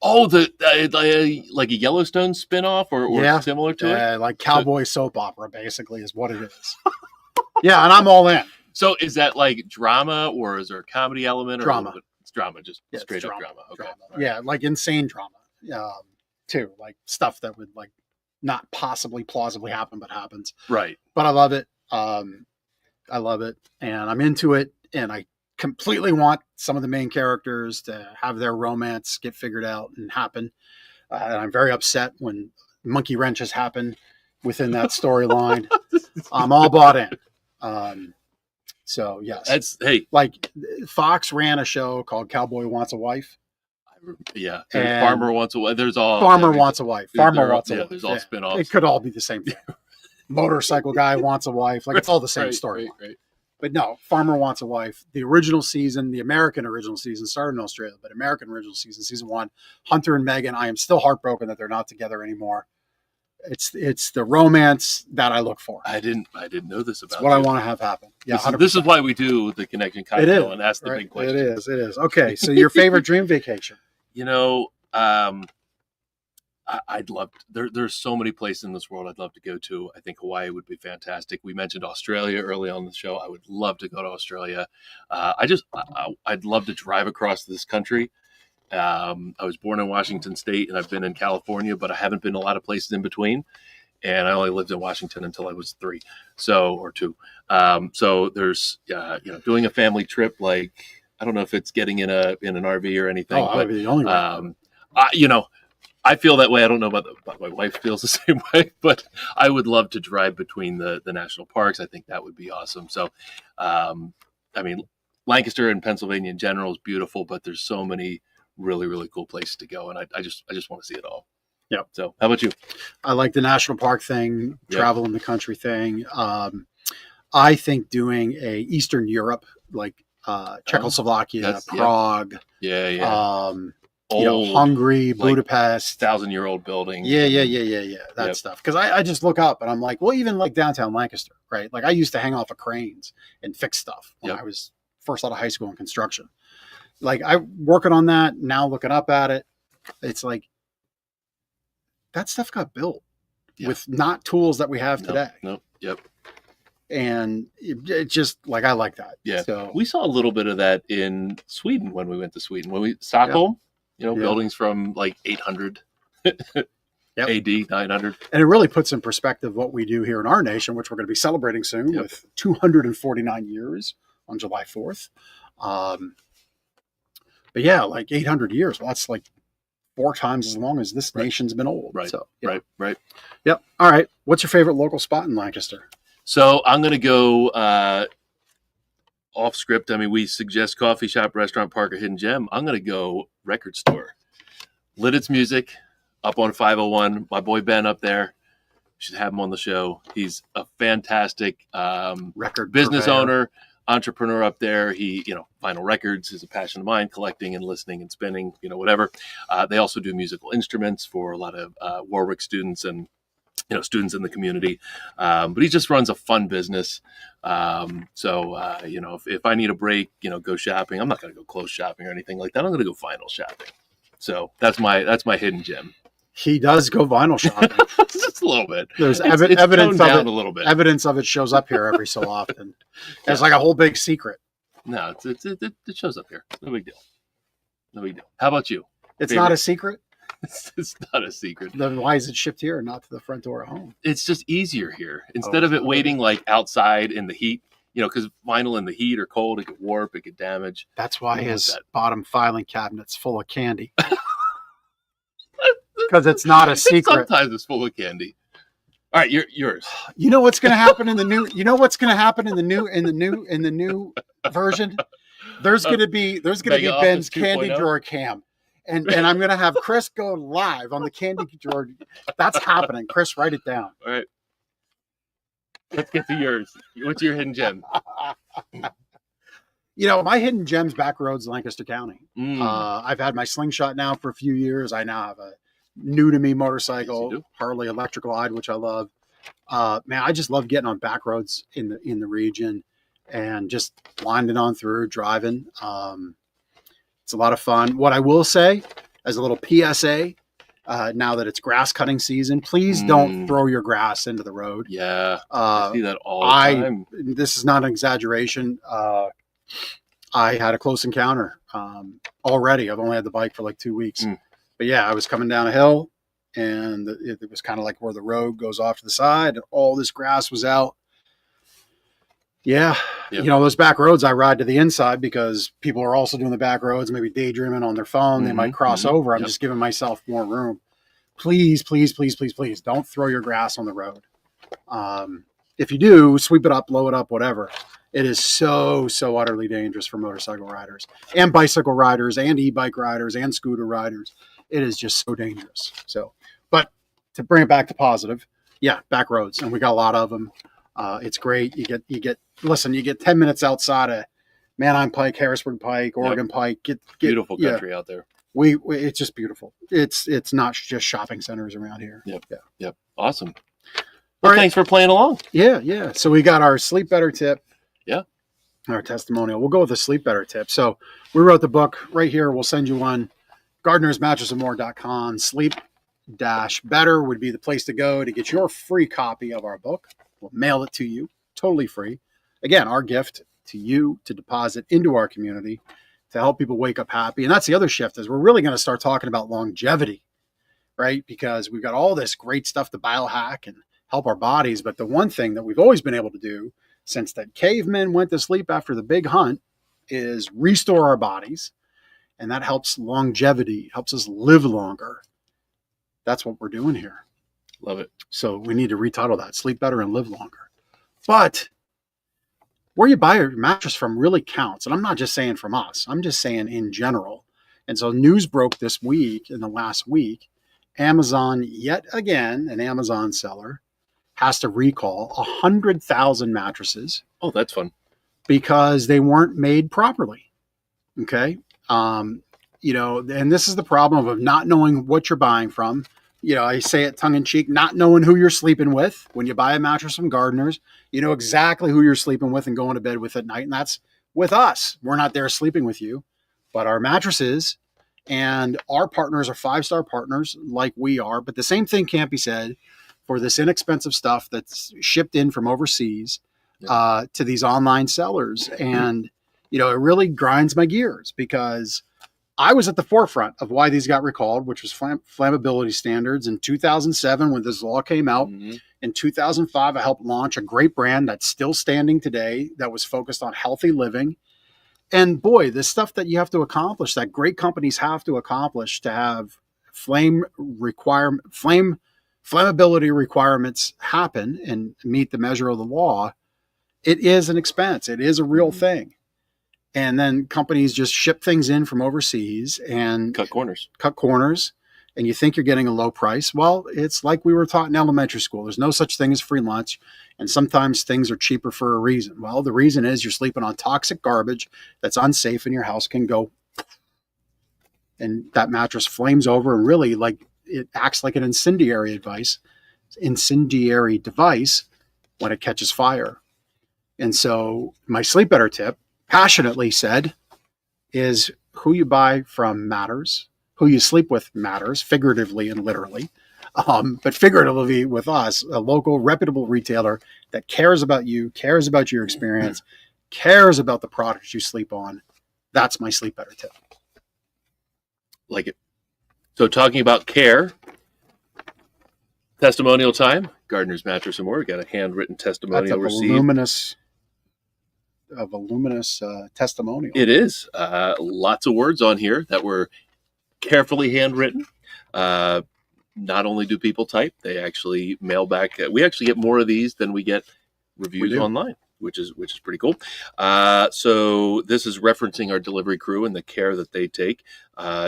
Oh, like a Yellowstone spinoff or similar to it? Like cowboy soap opera, basically, is what it is. Yeah, and I'm all in. So is that like drama, or is there a comedy element? Drama. It's drama, just straight up drama. Okay. Drama. Yeah, like insane drama, too. Like stuff that would not possibly plausibly happen, but happens. Right. But I love it. I love it, and I'm into it, and I completely want some of the main characters to have their romance get figured out and happen. And I'm very upset when monkey wrenches happen within that storyline. I'm all bought in. So yes, like Fox ran a show called Cowboy Wants a Wife. Yeah, Farmer Wants a Wife. There's all Farmer Wants a Wife. Farmer Wants a Wife. There's all spinoffs. It could all be the same thing. Motorcycle guy wants a wife. Like, it's all the same story. Right. But no, Farmer Wants a Wife. The original season, the American original season, started in Australia, but American original season, season 1, Hunter and Megan. I am still heartbroken that they're not together anymore. It's the romance that I look for. I didn't know this about. It's what I want to have happen. Yeah, this is why we do the connection cocktail, and that's the big question. It is. Okay, so your favorite dream vacation? I'd love there's so many places in this world I'd love to go to. I think Hawaii would be fantastic. We mentioned Australia early on the show. I would love to go to Australia. I'd love to drive across this country I was born in Washington State, and I've been in California, but I haven't been a lot of places in between. And I only lived in Washington until I was 3, or 2. So there's, doing a family trip. Like, I don't know if it's getting in an RV or anything. I would be the only one. I feel that way. I don't know about my wife feels the same way, but I would love to drive between the national parks. I think that would be awesome. So, Lancaster and Pennsylvania in general is beautiful, but there's so many really, really cool places to go, and I just want to see it all. Yeah. So, how about you? I like the national park thing, travel in the country thing. I think doing a Eastern Europe, like Czechoslovakia, Prague, Hungary, Budapest, 1,000-year-old building. That stuff. Because I just look up and I'm like, well, even like downtown Lancaster, right? Like I used to hang off of cranes and fix stuff when I was first out of high school in construction. Like I'm working on that now, looking up at it. It's like that stuff got built with not tools that we have today. Yep. And it just like I like that. Yeah. So we saw a little bit of that in Sweden when we went to Sweden. Stockholm, buildings from like 800 AD, 900. And it really puts in perspective what we do here in our nation, which we're going to be celebrating soon with 249 years on July 4th. But yeah, like 800 years. Well, that's like 4 times as long as this nation's been old. Right. So, Right. Yep. All right. What's your favorite local spot in Lancaster? So I'm going to go off script. I mean, we suggest coffee shop, restaurant, park, or hidden gem. I'm going to go record store. Liddit's Music up on 501. My boy Ben up there. Should have him on the show. He's a fantastic record business purveyor. owner, entrepreneur up there. He, vinyl records is a passion of mine, collecting and listening and spinning, whatever. They also do musical instruments for a lot of Warwick students and students in the community. But he just runs a fun business. If I need a break, go shopping. I'm not going to go clothes shopping or anything like that. I'm going to go vinyl shopping. So that's my hidden gem. He does go vinyl shopping. Just a little bit. There's it's evidence of down it. A little bit. Evidence of it shows up here every so often. It's like a whole big secret. No, it shows up here. No big deal. How about you? It's not a secret. It's not a secret. Then why is it shipped here and not to the front door at home? It's just easier here. Instead of it waiting like outside in the heat, because vinyl in the heat or cold, it could warp, it could damage. That's why his bottom filing cabinet's full of candy. Because it's not a secret. Sometimes it's full of candy. All right, yours. You know what's going to happen in the new? You know what's going to happen in the new version? There's going to be Ben's candy drawer cam. And I'm going to have Chris go live on the candy drawer. That's happening. Chris, write it down. All right. Let's get to yours. What's your hidden gem? My hidden gem's back roads, Lancaster County. I've had my slingshot now for a few years. I now have a new to me motorcycle, Harley Electric Glide, which I love. Man, I just love getting on back roads in the region and just winding on through, driving. It's a lot of fun. What I will say, as a little PSA, now that it's grass cutting season, please don't throw your grass into the road. Yeah, I see that all the time. This is not an exaggeration. I had a close encounter already. I've only had the bike for like 2 weeks. But yeah, I was coming down a hill, and it was kind of like where the road goes off to the side, and all this grass was out. Yeah. Those back roads, I ride to the inside because people are also doing the back roads, maybe daydreaming on their phone. They might cross over. I'm just giving myself more room. Please, please, please, please, please don't throw your grass on the road. If you do, sweep it up, blow it up, whatever. It is so, so utterly dangerous for motorcycle riders and bicycle riders and e-bike riders and scooter riders. It is just so dangerous. So, but to bring it back to positive, back roads, and we got a lot of them. It's great. You get 10 minutes outside of Manheim Pike, Harrisburg Pike, Oregon Pike. Get beautiful country out there. It's just beautiful. It's not just shopping centers around here. Yep. Awesome. Well, thanks for playing along. Yeah. So we got our Sleep Better tip. Yeah. Our testimonial. We'll go with the Sleep Better tip. So we wrote the book right here. We'll send you one. Gardner's mattressandmore.com. Sleep-better would be the place to go to get your free copy of our book. We'll mail it to you, totally free. Again, our gift to you to deposit into our community. to help people wake up happy. And that's the other shift, is we're really going to start talking about longevity, right? Because we've got all this great stuff to biohack and help our bodies. But the one thing that we've always been able to do since the cavemen went to sleep after the big hunt is restore our bodies. And that helps longevity, helps us live longer. That's what we're doing here. Love it. So we need to retitle that, Sleep Better and Live Longer. But where you buy your mattress from really counts. And I'm not just saying from us, I'm just saying in general. And so news broke this week, in the last week, Amazon, yet again, an Amazon seller, has to recall 100,000 mattresses. Oh, that's fun. Because they weren't made properly. Okay. You know, and this is the problem of not knowing what you're buying from. You know, I say it tongue in cheek, not knowing who you're sleeping with. When you buy a mattress from Gardner's, you know exactly who you're sleeping with and going to bed with at night. And that's with us. We're not there sleeping with you, but our mattresses and our partners are 5-star partners like we are. But the same thing can't be said for this inexpensive stuff that's shipped in from overseas to these online sellers. And, you know, it really grinds my gears, because I was at the forefront of why these got recalled, which was flammability standards in 2007 when this law came out. Mm-hmm. In 2005, I helped launch a great brand that's still standing today that was focused on healthy living. And boy, the stuff that you have to accomplish, that great companies have to accomplish to have flammability requirements happen and meet the measure of the law, it is an expense. It is a real thing. And then companies just ship things in from overseas and cut corners. And you think you're getting a low price. Well, it's like we were taught in elementary school. There's no such thing as free lunch. And sometimes things are cheaper for a reason. Well, the reason is you're sleeping on toxic garbage that's unsafe, and your house can go, and that mattress flames over, and really, like, it acts like an incendiary device when it catches fire. And so my Sleep Better tip, passionately said, is who you buy from matters. Who you sleep with matters, figuratively and literally. But figuratively with us, a local reputable retailer that cares about you, cares about your experience, cares about the products you sleep on. That's my Sleep Better tip. Like it. So talking about care, testimonial time, Gardner's Mattress and More. We got a handwritten testimonial received. A voluminous testimonial. It is. Lots of words on here that were carefully handwritten. Not only do people type, they actually mail back. We actually get more of these than we get reviews online, which is pretty cool. So this is referencing our delivery crew and the care that they take.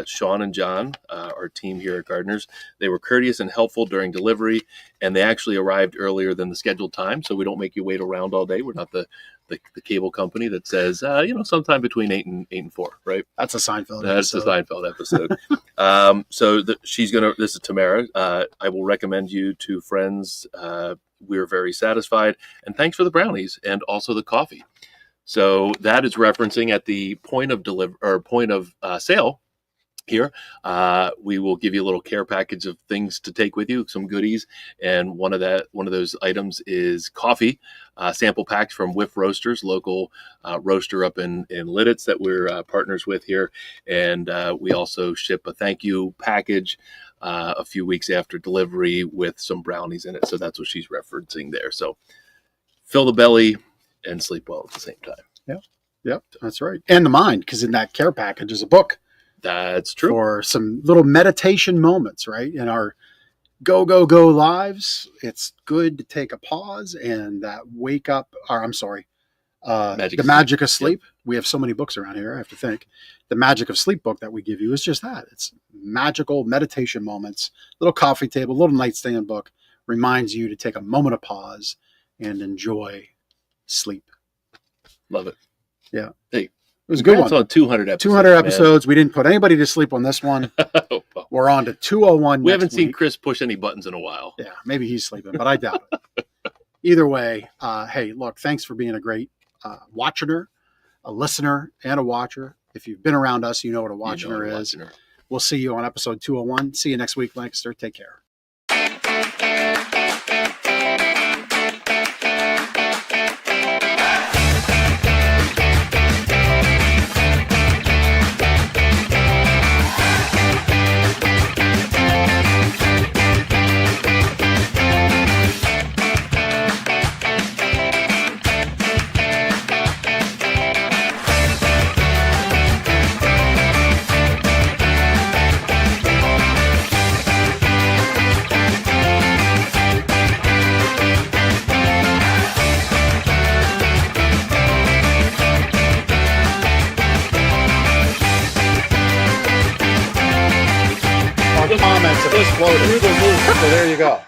Sean and John, our team here at Gardner's, they were courteous and helpful during delivery, and they actually arrived earlier than the scheduled time, so we don't make you wait around all day. We're not the cable company that says, sometime between 8 and 4, right? That's a Seinfeld That's episode. a Seinfeld episode. This is Tamara. I will recommend you to friends. We're very satisfied. And thanks for the brownies and also the coffee. So that is referencing at the point of sale here. We will give you a little care package of things to take with you, some goodies. And one of those items is coffee, sample packs from Whiff Roasters, local roaster up in Lidditz that we're partners with here. And we also ship a thank you package a few weeks after delivery with some brownies in it. So that's what she's referencing there. So fill the belly and sleep well at the same time. Yep, that's right. And the mind, because in that care package is a book. That's true. For some little meditation moments, right? In our go lives, it's good to take a pause and that the Magic of Sleep. Yep. We have so many books around here, I have to think. The Magic of Sleep book that we give you is just that. It's magical meditation moments, little coffee table, little nightstand book, reminds you to take a moment of pause and enjoy sleep. Love it. Yeah. Hey, it was a good one. It's on 200 episodes. 200 episodes. Man. We didn't put anybody to sleep on this one. We're on to 201. We haven't seen Chris push any buttons in a while. Yeah, maybe he's sleeping, but I doubt it. Either way, hey, look, thanks for being a great watcher, a listener, and a watcher. If you've been around us, you know what a watcher is. We'll see you on episode 201. See you next week, Lancaster. Take care. exploded. So there you go.